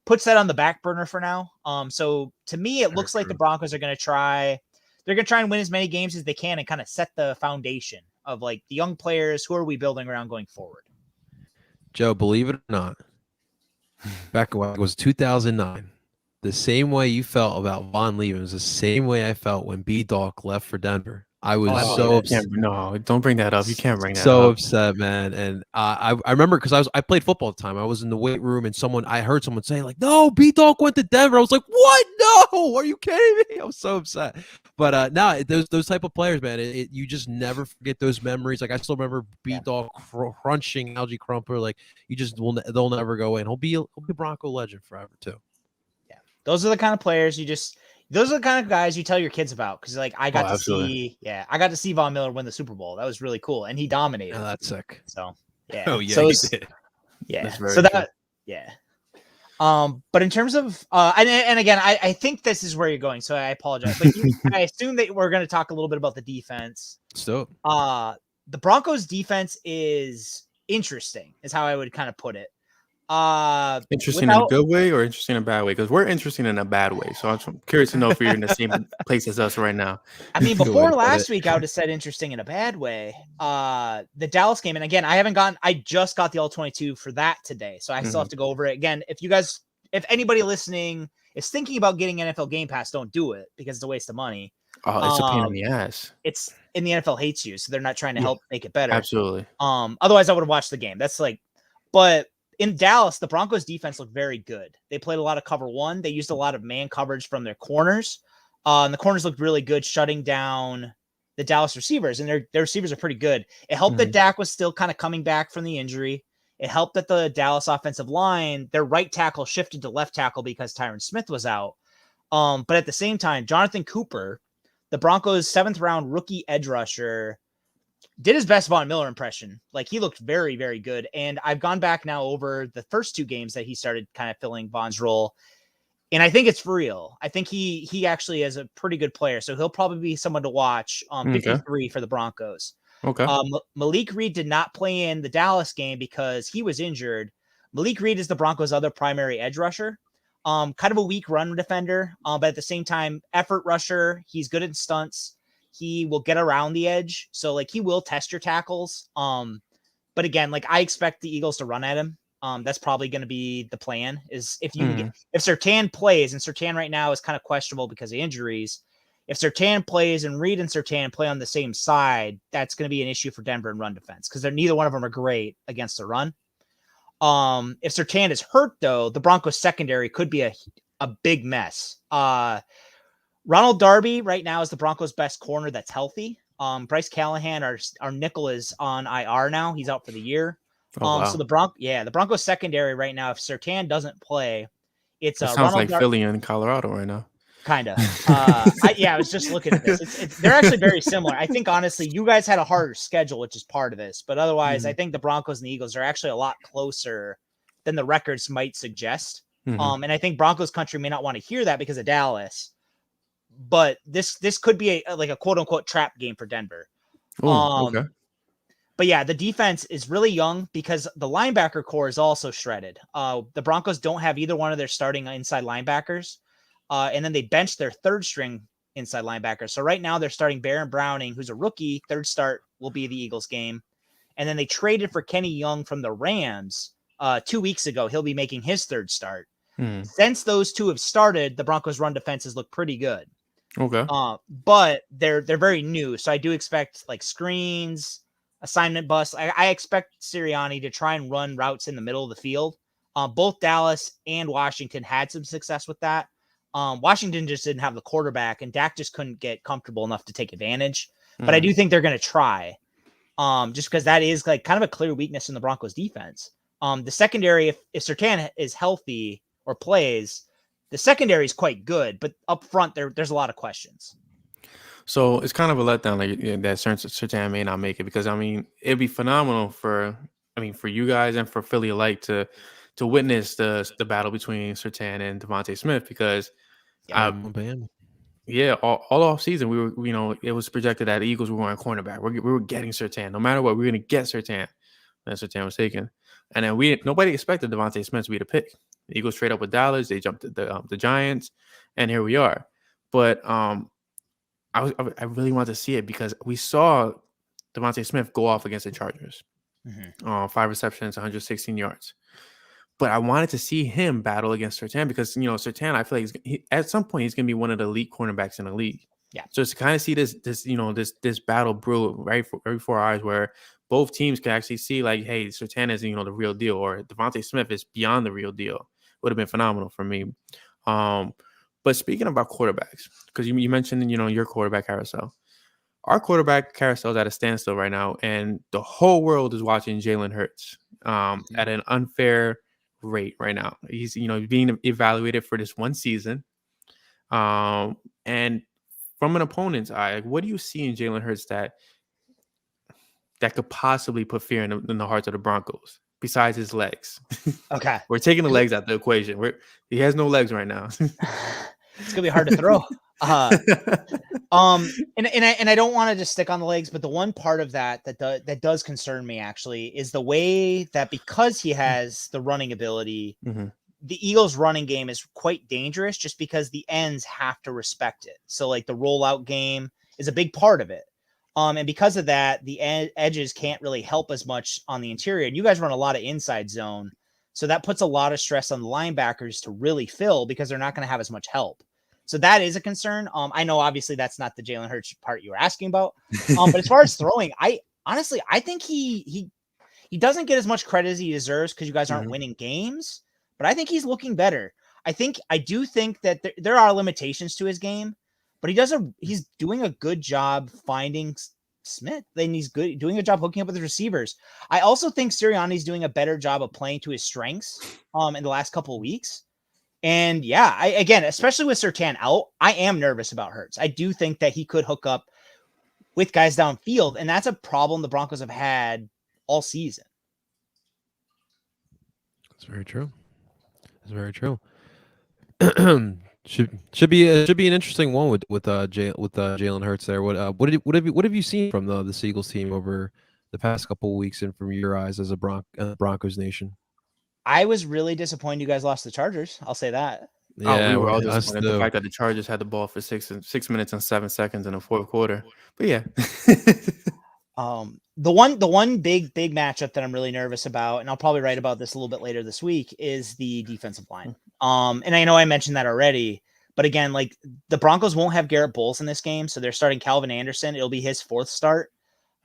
puts that on the back burner for now. So to me, it looks like the Broncos are going to try and win as many games as they can and kind of set the foundation of like the young players. Who are we building around going forward? Joe, believe it or not, back when it was 2009, the same way you felt about Von leaving was the same way I felt when B-Dawk left for Denver. I was Oh, so yeah. upset. No, don't bring that up. You can't bring that So up. upset, man. And I remember because I played football at the time. I was in the weight room and I heard someone say like, "No, B Dog went to Denver." I was like, "What? No, are you kidding me?" I was so upset. But no, those type of players, man, you just never forget those memories. Like I still remember B Dog crunching Algie Crumpler. Like you just they'll never go away. And he'll be a Bronco legend forever too. Yeah, those are the kind of players those are the kind of guys you tell your kids about because like I got to absolutely. see Von Miller win the Super Bowl. That was really cool, and he dominated. Oh, that's sick. So yeah, Oh yeah, so he did. yeah, That's very so true. yeah. But in terms of and again, I think this is where you're going, so I apologize. But I assume that we're going to talk a little bit about the defense. So The Broncos defense is interesting, is how I would kind of put it. Interesting in a good way or interesting in a bad way? Because we're interesting in a bad way. So I'm curious to know if you're in the same place as us right now. I mean, Good way before to put last it. week, I would have said interesting in a bad way. The Dallas game, and again, I just got the all-22 for that today, so I still have to go over it again. If anybody listening is thinking about getting NFL Game Pass, don't do it because it's a waste of money. Oh, it's a pain in the ass. It's in the NFL hates you, so they're not trying to help make it better. Absolutely. Otherwise, I would have watched the game. But in Dallas, the Broncos defense looked very good. They played a lot of cover one. They used a lot of man coverage from their corners. And the corners looked really good, shutting down the Dallas receivers. And their receivers are pretty good. It helped that Dak was still kind of coming back from the injury. It helped that the Dallas offensive line, their right tackle shifted to left tackle because Tyron Smith was out. But at the same time, Jonathan Cooper, the Broncos' 7th round rookie edge rusher, did his best Von Miller impression. Like he looked very, very good. And I've gone back now over the first 2 games that he started kind of filling Von's role. And I think it's for real. I think he actually is a pretty good player. So he'll probably be someone to watch. 53 for the Broncos. Okay. Malik Reed did not play in the Dallas game because he was injured. Malik Reed is the Broncos' other primary edge rusher. Kind of a weak run defender, but at the same time, effort rusher. He's good in stunts. He will get around the edge. So like he will test your tackles. But again, like I expect the Eagles to run at him. That's probably going to be the plan is if Surtain plays, and Surtain right now is kind of questionable because of injuries. If Surtain plays and Reed and Surtain play on the same side, that's going to be an issue for Denver in run defense because neither one of them are great against the run. If Surtain is hurt though, the Broncos secondary could be a big mess. Ronald Darby right now is the Broncos' best corner that's healthy. Bryce Callahan, our nickel, is on IR now. He's out for the year. Wow. So the Broncos secondary right now, if Surtain doesn't play, it sounds Ronald like Philly in Colorado right now. Kind of. I was just looking at this. They're actually very similar. I think honestly, you guys had a harder schedule, which is part of this. But otherwise, I think the Broncos and the Eagles are actually a lot closer than the records might suggest. And I think Broncos country may not want to hear that because of Dallas. But this could be a quote unquote trap game for Denver. Okay. But yeah, the defense is really young because the linebacker core is also shredded. The Broncos don't have either one of their starting inside linebackers. And then they benched their 3rd string inside linebacker. So right now they're starting Baron Browning, who's a rookie. 3rd start will be the Eagles game. And then they traded for Kenny Young from the Rams 2 weeks ago. He'll be making his 3rd start. Since those 2 have started, the Broncos run defenses look pretty good. Okay. But they're very new. So I do expect like screens, assignment bus. I expect Sirianni to try and run routes in the middle of the field. Both Dallas and Washington had some success with that. Washington just didn't have the quarterback, and Dak just couldn't get comfortable enough to take advantage. But I do think they're going to try, just because that is like kind of a clear weakness in the Broncos defense. The secondary, if Surtain is healthy or plays, the secondary is quite good, but up front there's a lot of questions. So it's kind of a letdown that Surtain may not make it because I mean it'd be phenomenal for you guys and for Philly alike to witness the battle between Surtain and Devonta Smith because all off season we were it was projected that the Eagles were going cornerback. We were getting Surtain no matter what. We were going to get Surtain. And Surtain was taken, and then nobody expected Devonta Smith to be the pick. The Eagles trade up with Dallas. They jumped the Giants, and here we are. But I really want to see it because we saw Devonta Smith go off against the Chargers. 5 receptions, 116 yards. But I wanted to see him battle against Surtain because Surtain, I feel like at some point he's going to be one of the elite cornerbacks in the league. Yeah. So to kind of see this this battle brew right before our eyes, where both teams can actually see like, hey, Surtain is the real deal, or Devonta Smith is beyond the real deal. Would have been phenomenal for me. But speaking about quarterbacks, because you mentioned your quarterback carousel. Our quarterback carousel is at a standstill right now, and the whole world is watching Jalen Hurts at an unfair rate right now. He's being evaluated for this one season, and from an opponent's eye, like, what do you see in Jalen Hurts that could possibly put fear in the hearts of the Broncos besides his legs? Okay, We're taking the legs out of the equation. He has no legs right now. It's gonna be hard to throw. And I don't want to just stick on the legs, but the one part of that does concern me actually is the way that, because he has the running ability, the Eagles running game is quite dangerous just because the ends have to respect it. So like the rollout game is a big part of it. And because of that, the edges can't really help as much on the interior. And you guys run a lot of inside zone. So that puts a lot of stress on the linebackers to really fill, because they're not going to have as much help. So that is a concern. I know obviously that's not the Jalen Hurts part you were asking about. But as far as throwing, I think he doesn't get as much credit as he deserves because you guys aren't winning games, but I think he's looking better. I do think that there are limitations to his game, but he's doing a good job finding Smith, and he's doing a job hooking up with the receivers. I also think Sirianni's doing a better job of playing to his strengths in the last couple of weeks. And yeah, again, especially with Surtain out, I am nervous about Hurts. I do think that he could hook up with guys downfield, and that's a problem the Broncos have had all season. That's very true. That's very true. should be an interesting one with Jalen Hurts there. What have you seen from the Eagles team over the past couple of weeks, and from your eyes as a Broncos nation? I was really disappointed you guys lost the Chargers. I'll say that. Yeah, we were all disappointed the fact that the Chargers had the ball for 6 minutes and 7 seconds in the fourth quarter. But yeah. The one big matchup that I'm really nervous about, and I'll probably write about this a little bit later this week, is the defensive line. And I know I mentioned that already, but again, like, the Broncos won't have Garrett Bowles in this game, so they're starting Calvin Anderson. It'll be his fourth start.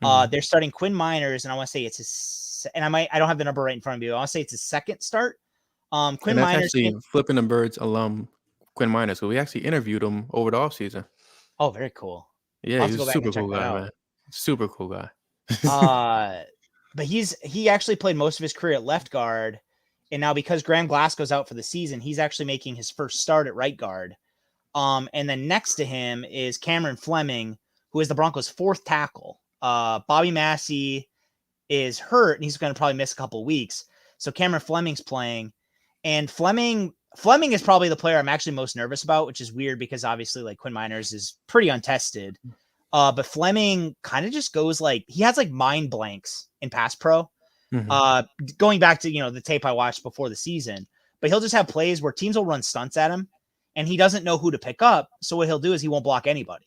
They're starting Quinn Miners, and I want to say it's his, and I don't have the number right in front of me. I want to say it's his second start. Quinn Miners, actually Flippin the Birds alum Quinn Miners, so we actually interviewed him over the offseason. Oh, very cool. Yeah, he's a super cool guy, man. Super cool guy. But he actually played most of his career at left guard, and now because Graham Glasgow's out for the season, he's actually making his first start at right guard. And then next to him is Cameron Fleming, who is the Broncos' fourth tackle. Bobby Massey is hurt, and he's going to probably miss a couple of weeks. So Cameron Fleming's playing, and Fleming is probably the player I'm actually most nervous about, which is weird because obviously like Quinn Miners is pretty untested. But Fleming kind of just goes like, he has like mind blanks in pass pro. Going back to, the tape I watched before the season, but he'll just have plays where teams will run stunts at him and he doesn't know who to pick up. So what he'll do is he won't block anybody.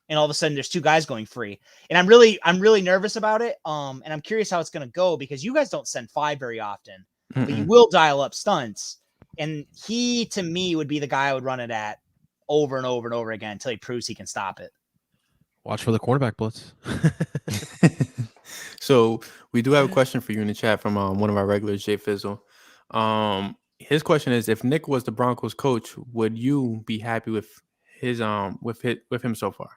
And all of a sudden there's two guys going free. And I'm really nervous about it. And I'm curious how it's going to go because you guys don't send 5 very often, but you will dial up stunts. And he, to me, would be the guy I would run it at over and over and over again until he proves he can stop it. Watch for the cornerback blitz. So we do have a question for you in the chat from one of our regulars, Jay Fizzle. His question is: if Nick was the Broncos coach, would you be happy with his with him so far?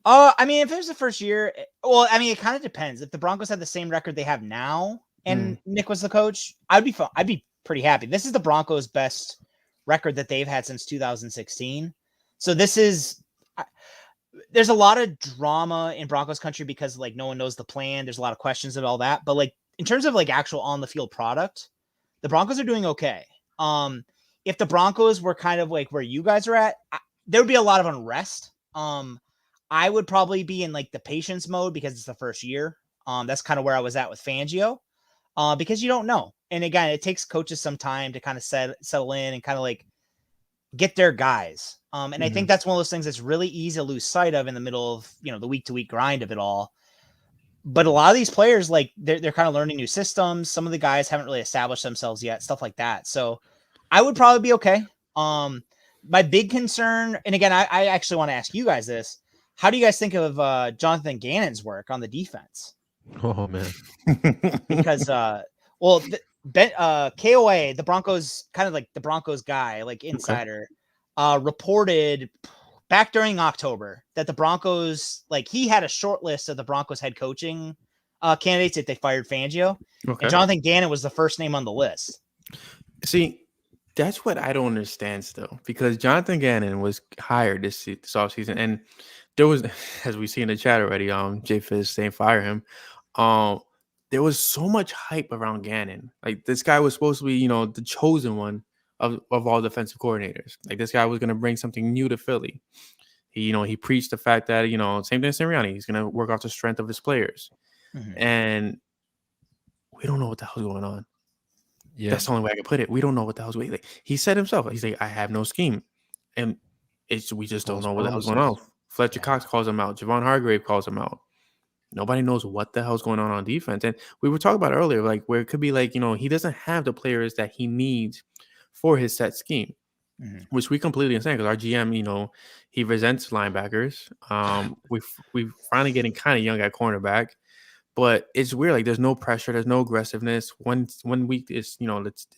I mean, if it was the first year, well, I mean, it kind of depends. If the Broncos had the same record they have now, and Nick was the coach, I'd be pretty happy. This is the Broncos' best record that they've had since 2016. So this is. There's a lot of drama in Broncos country because like no one knows the plan. There's a lot of questions and all that. But like in terms of like actual on the field product, the Broncos are doing okay. If the Broncos were kind of like where you guys are at, there would be a lot of unrest. I would probably be in like the patience mode because it's the first year. That's kind of where I was at with Fangio because you don't know. And again, it takes coaches some time to kind of settle in and kind of like get their guys. And I think that's one of those things that's really easy to lose sight of in the middle of, the week to week grind of it all. But a lot of these players, like they're kind of learning new systems. Some of the guys haven't really established themselves yet, stuff like that. So I would probably be okay. my big concern, and again, I actually want to ask you guys this. How do you guys think of Jonathan Gannon's work on the defense? Oh man, Because KOA, the Broncos, kind of like the Broncos guy, like insider, reported back during October that the Broncos, like he had a short list of the Broncos head coaching candidates if they fired Fangio. Okay. And Jonathan Gannon was the first name on the list. See, that's what I don't understand still, because Jonathan Gannon was hired this offseason, and there was, as we see in the chat already, Jay Fizz saying fire him. There was so much hype around Gannon. Like this guy was supposed to be, the chosen one of all defensive coordinators. Like this guy was going to bring something new to Philly. He preached the fact that, same thing as Sirianni, he's going to work off the strength of his players. Mm-hmm. And we don't know what the hell's going on. Yeah. That's the only way I can put it. We don't know what the hell's going on. Like, he said himself, he's like, I have no scheme. And we just don't know what the hell's going on. Fletcher Cox calls him out. Javon Hargrave calls him out. Nobody knows what the hell's going on defense. And we were talking about earlier, like where it could be like, he doesn't have the players that he needs for his set scheme, which we completely understand because our GM, he resents linebackers. We've finally getting kind of young at cornerback, but it's weird. Like there's no pressure, there's no aggressiveness. One week is,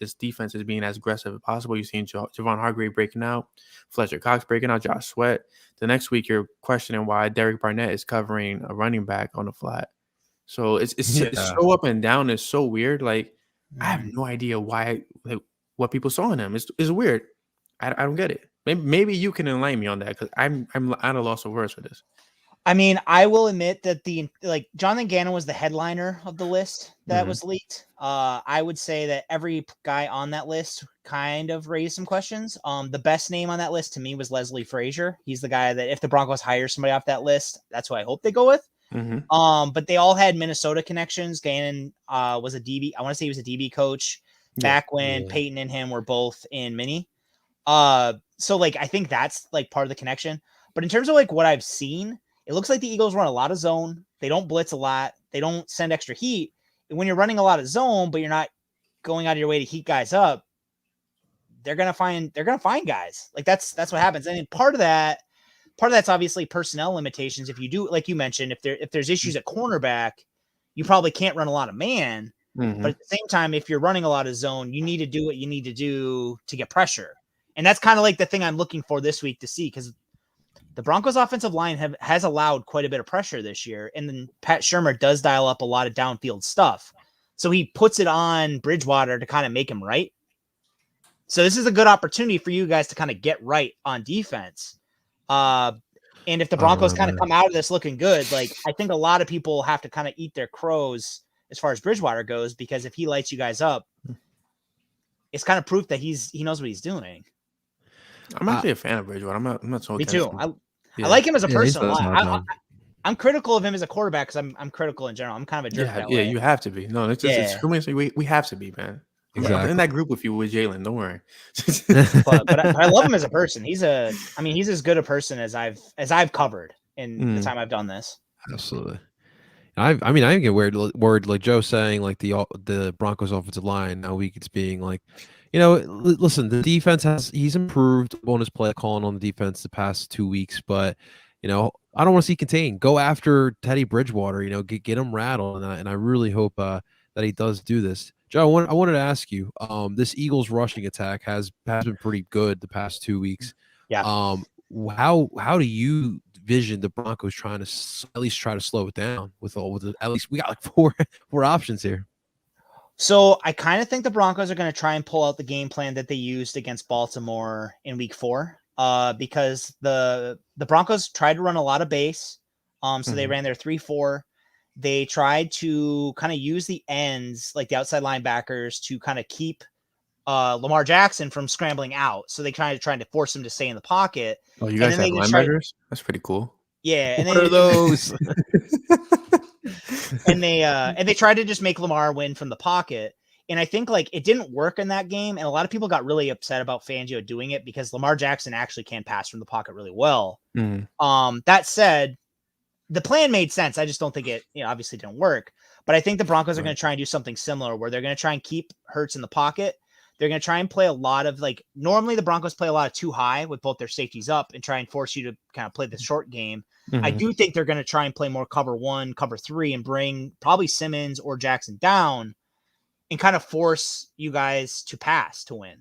this defense is being as aggressive as possible. You're seeing Javon Hargrave breaking out, Fletcher Cox breaking out, Josh Sweat. The next week you're questioning why Derek Barnett is covering a running back on the flat. So it's so up and down. It's so weird. Like I have no idea why, like, what people saw in him. It's weird. I don't get it. Maybe you can enlighten me on that because I'm at a loss of words for this. I mean, I will admit that Jonathan Gannon was the headliner of the list that was leaked. I would say that every guy on that list kind of raised some questions. The best name on that list to me was Leslie Frazier. He's the guy that if the Broncos hire somebody off that list, that's who I hope they go with. But they all had Minnesota connections. Gannon was a DB. I want to say he was a DB coach back when Peyton and him were both in Mini. So like I think that's like part of the connection. But in terms of like what I've seen, it looks like the Eagles run a lot of zone. They don't blitz a lot. They don't send extra heat. And when you're running a lot of zone, but you're not going out of your way to heat guys up, they're gonna find guys. Like that's what happens. And part of that's obviously personnel limitations. If you do, like you mentioned, if there's issues at cornerback, you probably can't run a lot of man. But at the same time, if you're running a lot of zone, you need to do what you need to do to get pressure. And that's kind of like the thing I'm looking for this week to see, because the Broncos offensive line has allowed quite a bit of pressure this year. And then Pat Shurmur does dial up a lot of downfield stuff. So he puts it on Bridgewater to kind of make him right. So this is a good opportunity for you guys to kind of get right on defense. And if the Broncos kind of come out of this looking good, like I think a lot of people have to kind of eat their crows as far as Bridgewater goes, because if he lights you guys up, it's kind of proof that he knows what he's doing. I'm actually a fan of Bridgewater. I'm not so. Me too. I like him as a person. I'm critical of him as a quarterback because I'm critical in general. I'm kind of a jerk. Yeah, way. You have to be. No, it's we have to be, man. Exactly. I'm in that group with you with Jalen. Don't worry. but I love him as a person. He's as good a person as I've covered in the time I've done this. Absolutely. I get worried like Joe saying like the Broncos offensive line now week it's being like. Listen, the defense he's improved on his play calling on the defense the past 2 weeks, but, I don't want to see contained. Go after Teddy Bridgewater, get him rattled. And I really hope that he does do this. Joe, I wanted to ask you, this Eagles rushing attack has been pretty good the past 2 weeks. Yeah. How do you vision the Broncos trying to at least try to slow it down at least we got like four options here. So I kind of think the Broncos are going to try and pull out the game plan that they used against Baltimore in week 4, because the Broncos tried to run a lot of base. So they ran their 3-4. They tried to kind of use the ends, like the outside linebackers, to kind of keep Lamar Jackson from scrambling out. So they trying to force him to stay in the pocket. Oh, you guys have linebackers? That's pretty cool. Yeah. And what are those? and they tried to just make Lamar win from the pocket. And I think like it didn't work in that game. And a lot of people got really upset about Fangio doing it because Lamar Jackson actually can pass from the pocket really well. That said, the plan made sense. I just don't think it, obviously didn't work, but I think the Broncos are going to try and do something similar where they're going to try and keep Hurts in the pocket. They're going to try and play a lot of normally the Broncos play a lot of too high with both their safeties up and try and force you to kind of play the short game. I do think they're going to try and play more cover 1, cover 3, and bring probably Simmons or Jackson down and kind of force you guys to pass to win.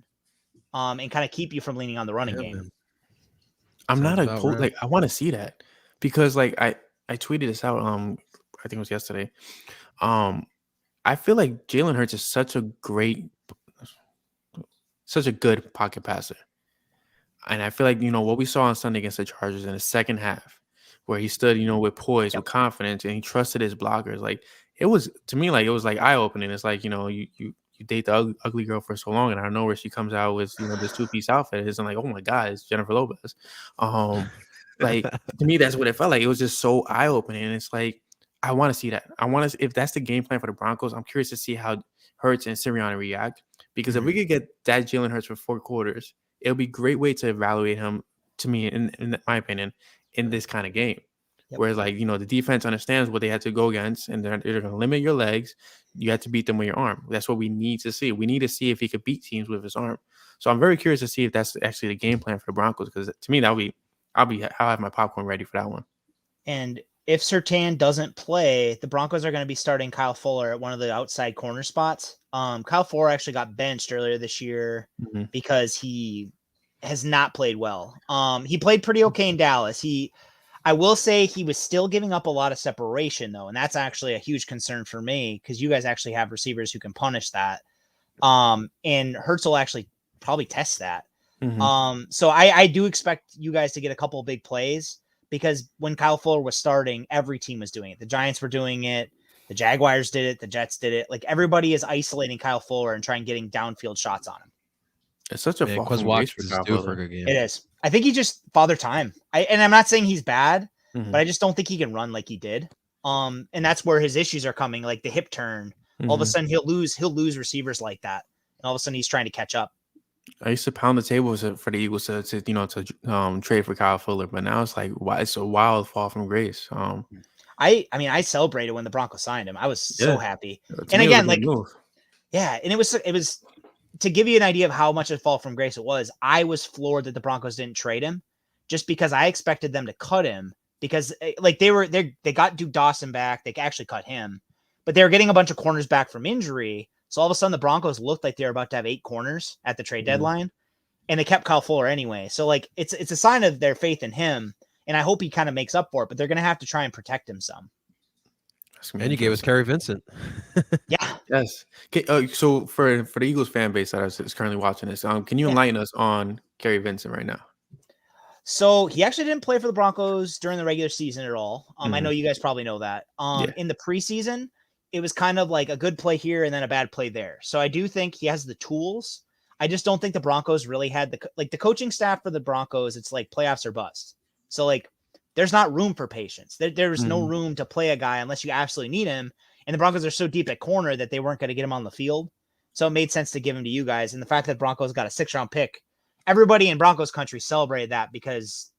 And kind of keep you from leaning on the running game. Man. I'm not right. I want to see that because I tweeted this out. I think it was yesterday. I feel like Jalen Hurts is such a good pocket passer. And I feel like, what we saw on Sunday against the Chargers in the second half, where he stood, with poise, with confidence, and he trusted his blockers. Like, it was, to me, like, it was like eye-opening. It's like, you date the ugly girl for so long, and I don't know where she comes out with, this two-piece outfit. It's like, oh my God, it's Jennifer Lopez. Like, to me, that's what it felt like. It was just so eye-opening. And it's like, I want to see that. If that's the game plan for the Broncos, I'm curious to see how Hurts and Sirianni react. Because if we could get that Jalen Hurts for 4 quarters, it'll be a great way to evaluate him, to me, in my opinion, in this kind of game. Yep. Whereas, the defense understands what they had to go against, and they're going to limit your legs. You have to beat them with your arm. That's what we need to see. We need to see if he could beat teams with his arm. So I'm very curious to see if that's actually the game plan for the Broncos, because to me, I'll have my popcorn ready for that one. And if Surtain doesn't play, the Broncos are going to be starting Kyle Fuller at one of the outside corner spots. Kyle Fuller actually got benched earlier this year because he has not played well. He played pretty okay in Dallas. I will say he was still giving up a lot of separation, though, and that's actually a huge concern for me because you guys actually have receivers who can punish that. And Hurts will actually probably test that. So I do expect you guys to get a couple of big plays because when Kyle Fuller was starting, every team was doing it. The Giants were doing it. The Jaguars did it. The Jets did it. Like, everybody is isolating Kyle Fuller and trying getting downfield shots on him. It's such a fall from grace for Kyle Fuller. It is. I think he just father time. And I'm not saying he's bad, but I just don't think he can run like he did. And that's where his issues are coming, like the hip turn. All of a sudden he'll lose receivers like that. And all of a sudden he's trying to catch up. I used to pound the table for the Eagles to trade for Kyle Fuller, but now it's like, why it's a wild fall from grace. I celebrated when the Broncos signed him. I was so happy. And again, and it was to give you an idea of how much a fall from grace it was. I was floored that the Broncos didn't trade him, just because I expected them to cut him because they got Duke Dawson back. They actually cut him, but they were getting a bunch of corners back from injury. So all of a sudden the Broncos looked like they were about to have 8 corners at the trade deadline, and they kept Kyle Fuller anyway. So it's a sign of their faith in him. And I hope he kind of makes up for it, but they're going to have to try and protect him some. And you gave us Kerry Vincent. Yeah. Yes. Okay, so for the Eagles fan base that is currently watching this, can you enlighten us on Kerry Vincent right now? So he actually didn't play for the Broncos during the regular season at all. I know you guys probably know that. In the preseason, it was kind of like a good play here and then a bad play there. So I do think he has the tools. I just don't think the Broncos really had the coaching staff for the Broncos. It's like playoffs or bust. So there's not room for patience. There's no room to play a guy unless you absolutely need him. And the Broncos are so deep at corner that they weren't going to get him on the field. So it made sense to give him to you guys. And the fact that Broncos got a 6th-round pick, everybody in Broncos country celebrated that because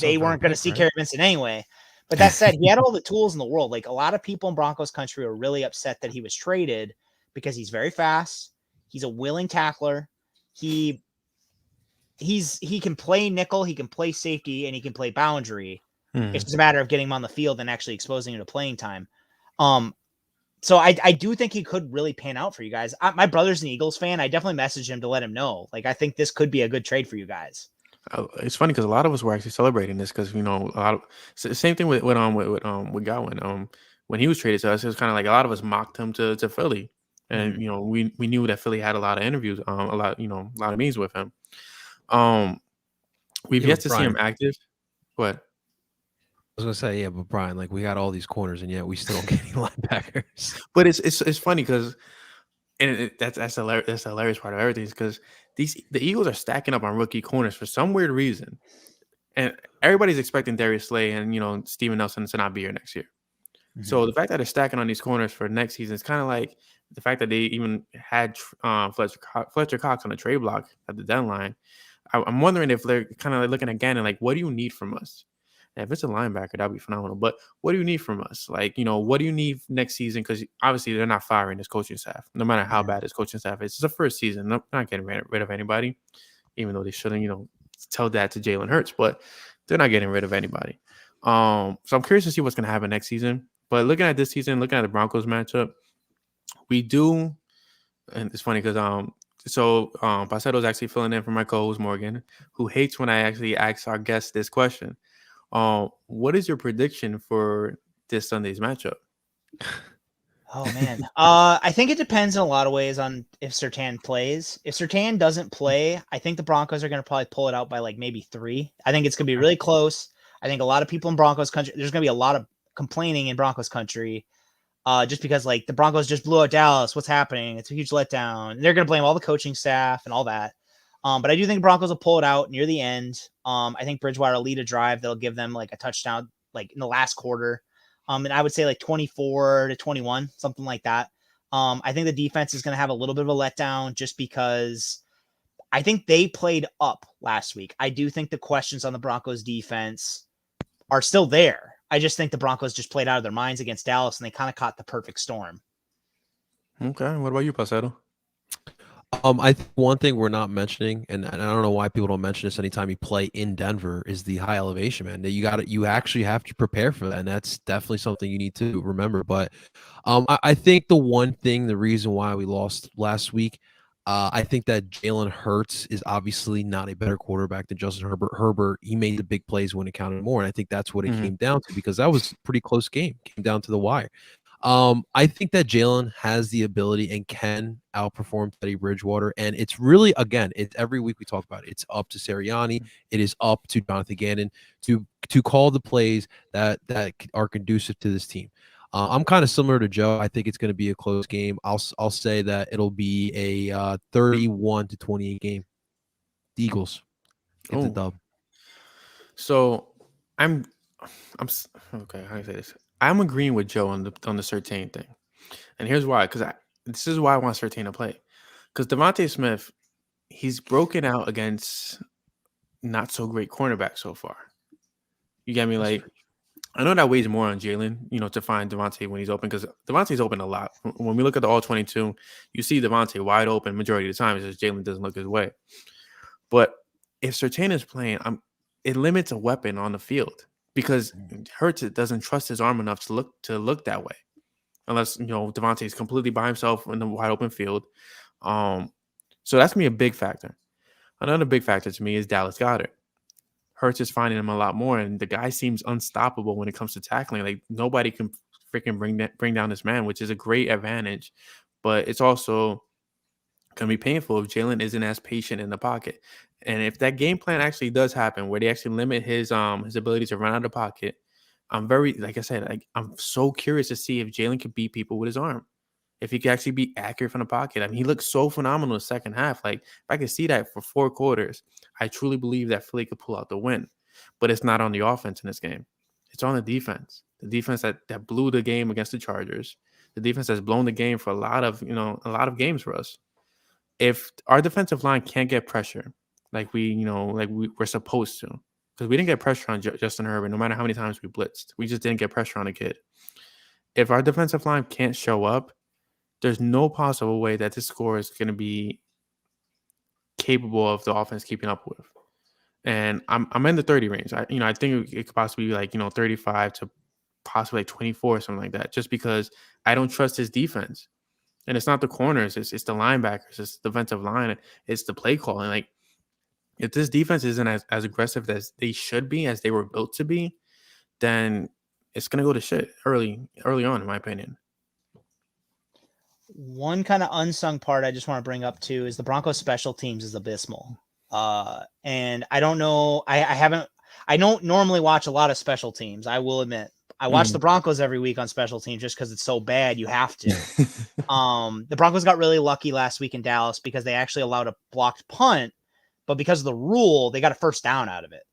they weren't going to see Kerry Vincent anyway. But that said, he had all the tools in the world. Like, a lot of people in Broncos country were really upset that he was traded because he's very fast. He's a willing tackler. He can play nickel, he can play safety, and he can play boundary. It's just a matter of getting him on the field and actually exposing him to playing time. So I do think he could really pan out for you guys. My brother's an Eagles fan. I definitely messaged him to let him know. I think this could be a good trade for you guys. It's funny because a lot of us were actually celebrating this because same thing with Godwin. When he was traded to us, it was kind of like a lot of us mocked him to Philly, and we knew that Philly had a lot of interviews, a lot of meetings with him. We've yet to see him active. What? I was gonna say, yeah, but Brian, we got all these corners, and yet we still don't get any linebackers. But it's funny because, and that's the hilarious part of everything is because the Eagles are stacking up on rookie corners for some weird reason, and everybody's expecting Darius Slay and Steven Nelson to not be here next year. So the fact that they're stacking on these corners for next season is kind of like the fact that they even had Fletcher Cox on the trade block at the deadline. I'm wondering if they're kind of looking again and what do you need from us? if it's a linebacker, that'd be phenomenal. But what do you need from us? Like, what do you need next season? Because obviously they're not firing this coaching staff, no matter how bad this coaching staff is. It's the first season. They're not getting rid of anybody, even though they shouldn't, tell that to Jalen Hurts. But they're not getting rid of anybody. So I'm curious to see what's going to happen next season. But looking at this season, looking at the Broncos matchup, we do, and it's funny because Parcero is actually filling in for my co-host Morgan, who hates when I actually ask our guests this question. What is your prediction for this Sunday's matchup? Oh man, I think it depends in a lot of ways on if Surtain plays. If Surtain doesn't play, I think the Broncos are going to probably pull it out by like maybe 3. I think it's going to be really close. I think a lot of people in Broncos country, there's going to be a lot of complaining in Broncos country, just because like the Broncos just blew out Dallas. What's happening? It's a huge letdown. And they're going to blame all the coaching staff and all that. But I do think Broncos will pull it out near the end. I think Bridgewater will lead a drive that'll give them like a touchdown like in the last quarter. And I would say like 24-21, something like that. I think the defense is going to have a little bit of a letdown just because I think they played up last week. I do think the questions on the Broncos defense are still there. I just think the Broncos just played out of their minds against Dallas and they kind of caught the perfect storm. Okay. What about you, Parcero? I think one thing we're not mentioning, and I don't know why people don't mention this anytime you play in Denver, is the high elevation, man. You actually have to prepare for that, and that's definitely something you need to remember. But I think the reason why we lost last week, I think that Jalen Hurts is obviously not a better quarterback than Justin Herbert. Herbert, he made the big plays when it counted more, and I think that's what it came down to, because that was a pretty close game. It came down to the wire. I think that Jalen has the ability and can outperform Teddy Bridgewater. And it's really, again, it's every week we talk about it. It's up to Sirianni. It is up to Jonathan Gannon to call the plays that are conducive to this team. I'm kind of similar to Joe. I think it's going to be a close game. I'll say that it'll be a 31-28 game. The Eagles get the dub. So I'm okay. How do I say this? I'm agreeing with Joe on the Surtain thing, and here's why. Because this is why I want Surtain to play. Because Devonta Smith, he's broken out against not so great cornerbacks so far. You get me? Like, I know that weighs more on Jalen, to find Devonta when he's open, because Devonta's open a lot. When we look at the all 22, you see Devonta wide open majority of the time. It's just Jalen doesn't look his way. But if Surtain is playing, it limits a weapon on the field. Because Hurts doesn't trust his arm enough to look that way, unless Devonta is completely by himself in the wide open field. So that's gonna be a big factor. Another big factor to me is Dallas Goddard. Hurts is finding him a lot more, and the guy seems unstoppable when it comes to tackling. Like, nobody can freaking bring down this man, which is a great advantage. But it's also gonna be painful if Jalen isn't as patient in the pocket. And if that game plan actually does happen, where they actually limit his ability to run out of the pocket, I'm so curious to see if Jalen can beat people with his arm. If he can actually be accurate from the pocket. I mean, he looked so phenomenal in the second half. Like, if I could see that for 4 quarters, I truly believe that Philly could pull out the win. But it's not on the offense in this game. It's on the defense. The defense that blew the game against the Chargers. The defense that's blown the game for a lot of games for us. If our defensive line can't get pressure, like we're supposed to, because we didn't get pressure on Justin Herbert no matter how many times we blitzed. We just didn't get pressure on the kid. If our defensive line can't show up, there's no possible way that this score is going to be capable of the offense keeping up with. And I'm in the 30 range. I think it could possibly be like 35 to possibly like 24 or something like that, just because I don't trust his defense. And it's not the corners, it's the linebackers, it's the defensive line, it's the play calling. Like, if this defense isn't as aggressive as they should be, as they were built to be, then it's gonna go to shit early on, in my opinion. One kind of unsung part I just want to bring up too is the Broncos special teams is abysmal. And I don't know, I don't normally watch a lot of special teams. I will admit, I watch the Broncos every week on special teams just because it's so bad. You have to. The Broncos got really lucky last week in Dallas because they actually allowed a blocked punt, but because of the rule, they got a first down out of it.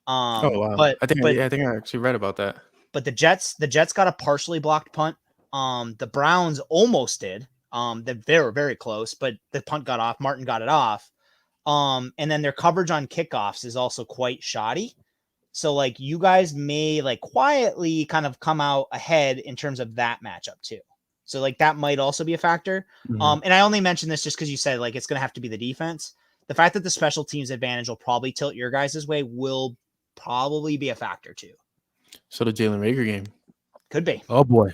Oh wow! But I think I actually read about that. But the Jets got a partially blocked punt. The Browns almost did. They were very close, but the punt got off. Martin got it off. And then their coverage on kickoffs is also quite shoddy. So like you guys may like quietly kind of come out ahead in terms of that matchup too. So like that might also be a factor. And I only mention this just because you said like it's going to have to be the defense. The fact that the special teams advantage will probably tilt your guys' way will probably be a factor too. So the Jalen Rager game. Could be. Oh boy.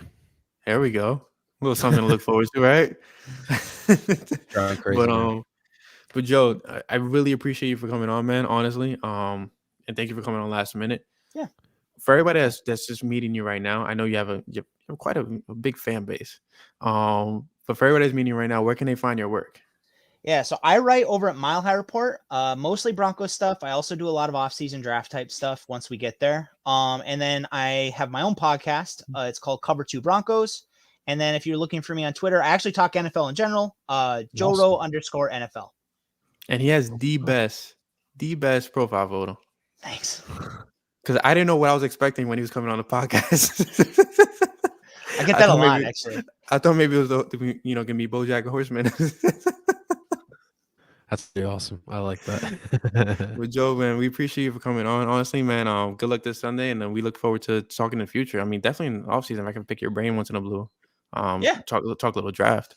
There we go. A little something to look forward to, right? Driving crazy, man. But Joe, I really appreciate you for coming on, man. Honestly, and thank you for coming on last minute. Yeah. For everybody that's just meeting you right now, I know you have quite a big fan base. But for everybody that's meeting you right now, where can they find your work? Yeah, so I write over at Mile High Report, mostly Broncos stuff. I also do a lot of off-season draft type stuff once we get there. And then I have my own podcast. It's called Cover 2 Broncos. And then if you're looking for me on Twitter, I actually talk NFL in general. Joe Rowles _NFL. And he has the best profile photo. Thanks. Because I didn't know what I was expecting when he was coming on the podcast. I get that a lot, actually. I thought maybe it was gonna be BoJack Horseman. That's pretty awesome. I like that. Well, Joe, man, we appreciate you for coming on. Honestly, man, good luck this Sunday, and then we look forward to talking in the future. I mean, definitely in the offseason, I can pick your brain once in a blue. Talk a little draft.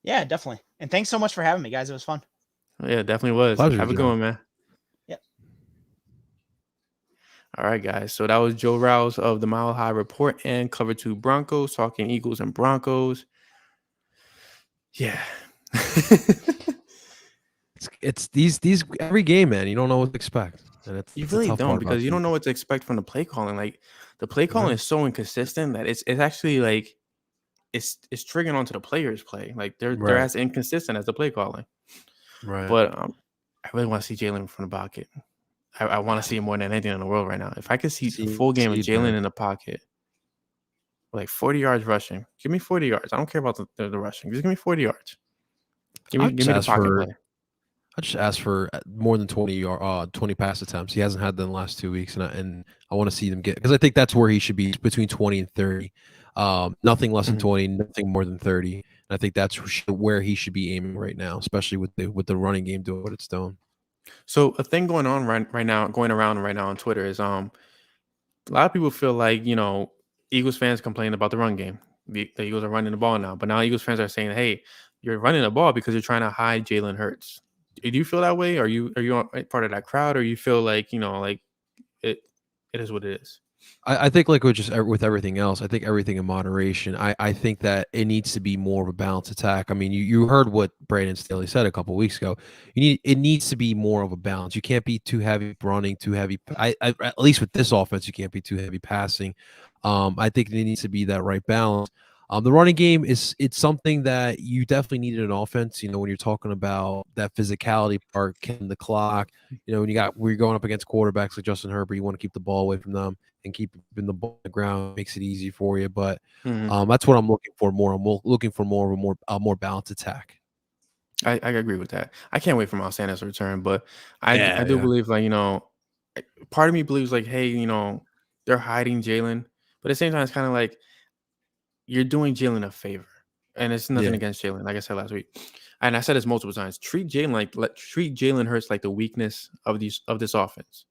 Yeah, definitely. And thanks so much for having me, guys. It was fun. Yeah, definitely was. Pleasure, Have a good Joe. one, man. Yep. All right, guys. So that was Joe Rowles of the Mile High Report and Cover 2 Broncos, talking Eagles and Broncos. Yeah. It's these every game, man. You don't know what to expect. And You really don't, because you don't know what to expect from the play calling. Like the play calling is so inconsistent that it's actually like it's triggering onto the players' play. Like they're as inconsistent as the play calling. Right. But I really want to see Jalen from the pocket. I want to see him more than anything in the world right now. If I could see a full game of Jalen in the pocket, like 40 yards rushing, give me 40 yards. I don't care about the rushing. Just give me 40 yards. Give me the pocket play. I just asked for more than 20 pass attempts. He hasn't had them in the last 2 weeks, and I want to see them get, because I think that's where he should be, between 20 and 30. Nothing less than 20, nothing more than 30. And I think that's where he should be aiming right now, especially with the running game doing what it's doing. So a thing going on right now, going around right now on Twitter is a lot of people feel like, Eagles fans complain about the run game. The Eagles are running the ball now, but now Eagles fans are saying, hey, you're running the ball because you're trying to hide Jalen Hurts. Do you feel that way? Are you part of that crowd, or you feel like it is what it is? I think like with everything else, I think everything in moderation. I think that it needs to be more of a balanced attack. I mean, you heard what Brandon Staley said a couple of weeks ago. It needs to be more of a balance. You can't be too heavy running, too heavy. At least with this offense, you can't be too heavy passing. I think it needs to be that right balance. The running game it's something that you definitely need in an offense. When you're talking about that physicality part, killing the clock. When you're going up against quarterbacks like Justin Herbert, you want to keep the ball away from them and keep the ball on the ground. Makes it easy for you. But that's what I'm looking for more. I'm looking for more of a more balanced attack. I agree with that. I can't wait for Miles Sanders to return, but I do believe, like, part of me believes like, hey, they're hiding Jalen, but at the same time, it's kind of like you're doing Jalen a favor, and it's nothing against Jalen. Like I said last week, and I said this multiple times: treat Jalen Hurts like the weakness of this offense.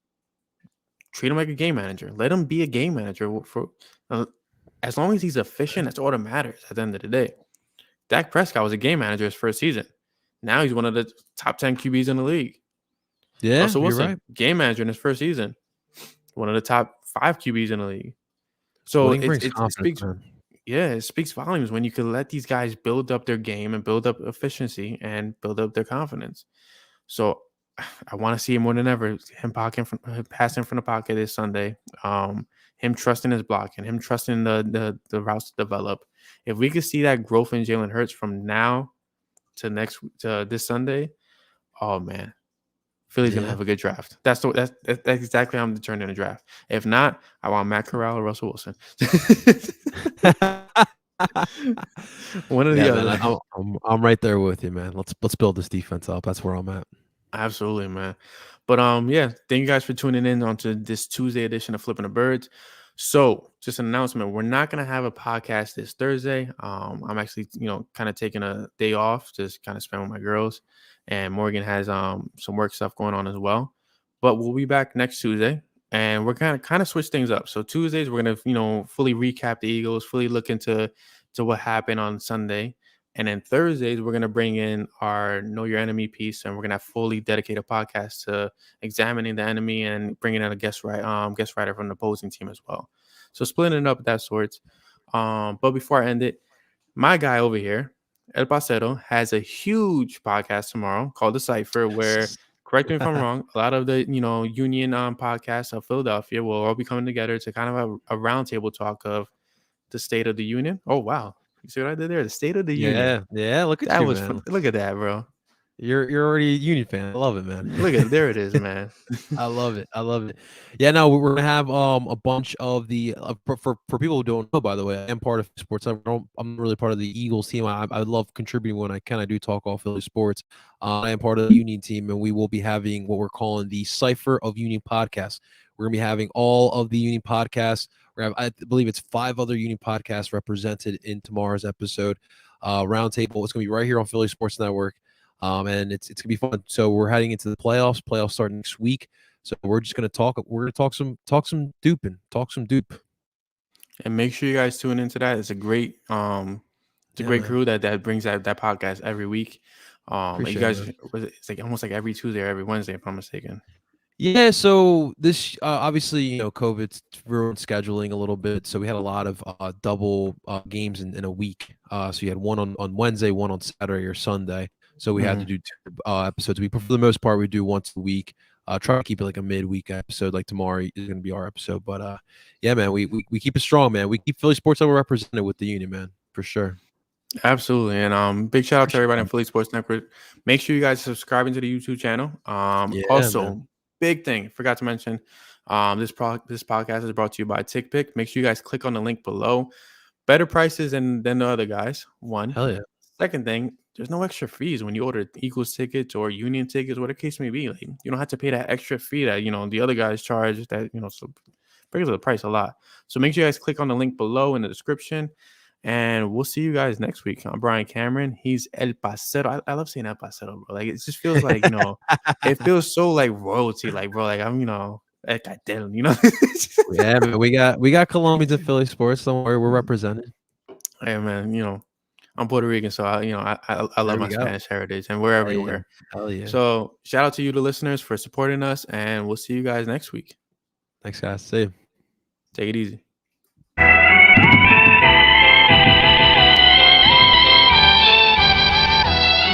Treat him like a game manager. Let him be a game manager for as long as he's efficient. That's all that matters at the end of the day. Dak Prescott was a game manager his first season. Now he's one of the top 10 QBs in the league. Yeah, Russell Wilson, you're right. Game manager in his first season, one of the top 5 QBs in the league. So it speaks volumes when you can let these guys build up their game and build up efficiency and build up their confidence. So I want to see him more than ever. Him passing from the pocket this Sunday. Him trusting his blocking. Him trusting the routes to develop. If we could see that growth in Jalen Hurts from now to this Sunday, oh man, Philly's gonna have a good draft. That's exactly how I'm determining the draft. If not, I want Matt Corral or Russell Wilson. One or the other. Man, I'm right there with you, man. Let's build this defense up. That's where I'm at. Absolutely, man. But thank you guys for tuning in onto this Tuesday edition of Flippin the Birds. So, just an announcement: we're not gonna have a podcast this Thursday. I'm actually, kind of taking a day off, just kind of spend with my girls, and Morgan has some work stuff going on as well. But we'll be back next Tuesday. and we're gonna kind of switch things up. So Tuesdays we're gonna fully recap the Eagles, fully look into what happened on Sunday, and then Thursdays we're gonna bring in our Know Your Enemy piece, and we're gonna fully dedicate a podcast to examining the enemy and bringing in a guest writer from the opposing team as well. So splitting it up that sorts. But before I end it, my guy over here, El Parcero, has a huge podcast tomorrow called The Cipher, where, correct me if I'm wrong, a lot of the union podcasts of Philadelphia will all be coming together to kind of have a roundtable talk of the state of the union. Oh wow, you see what I did there? The state of the union. Yeah. Look at That you, was man. look at that, bro. You're already a Union fan. I love it, man. Look at there it is, man. I love it. Yeah, no, we're gonna have a bunch of the for people who don't know. By the way, I am part of sports. I'm really part of the Eagles team. I love contributing when I can. I do talk all Philly sports. I am part of the Union team, and we will be having what we're calling the Cipher of Union podcast. We're gonna be having all of the Union podcasts. I believe it's 5 other Union podcasts represented in tomorrow's episode. Roundtable. It's gonna be right here on Philly Sports Network. And it's gonna be fun. So we're heading into the playoffs. Playoffs start next week. So we're just gonna talk. We're gonna talk some dupe. And make sure you guys tune into that. It's a great great crew that brings that podcast every week. You guys, it's like almost like every Tuesday or every Wednesday, if I'm mistaken. Yeah, so this obviously COVID's ruined scheduling a little bit. So we had a lot of double games in a week. So you had one on Wednesday, one on Saturday or Sunday. So we had to do 2 episodes a week. But for the most part, we do once a week. Try to keep it like a midweek episode. Like tomorrow is going to be our episode. But yeah, man, we keep it strong, man. We keep Philly sports represented with the Union, man, for sure. Absolutely. And big shout out to everybody in Philly Sports Network. Make sure you guys are subscribing to the YouTube channel. Also, man. Big thing, forgot to mention, this podcast is brought to you by TickPick. Make sure you guys click on the link below. Better prices than the other guys. One. Hell yeah. Second thing, there's no extra fees when you order Eagles tickets or Union tickets, whatever the case may be. Like, you don't have to pay that extra fee that the other guys charge. That so brings the price a lot. So make sure you guys click on the link below in the description, and we'll see you guys next week. I'm Bryan Cameron. He's El Parcero. I love saying El Parcero, bro. Like it just feels like it feels so like royalty. Like bro, like I'm El Cartel. Yeah, man, we got Colombians in Philly sports. Don't worry, we're represented. Hey man, I'm Puerto Rican, so I love my Spanish heritage, and we're everywhere. Hell yeah. So shout out to you, the listeners, for supporting us, and we'll see you guys next week. Thanks, guys. See you. Take it easy.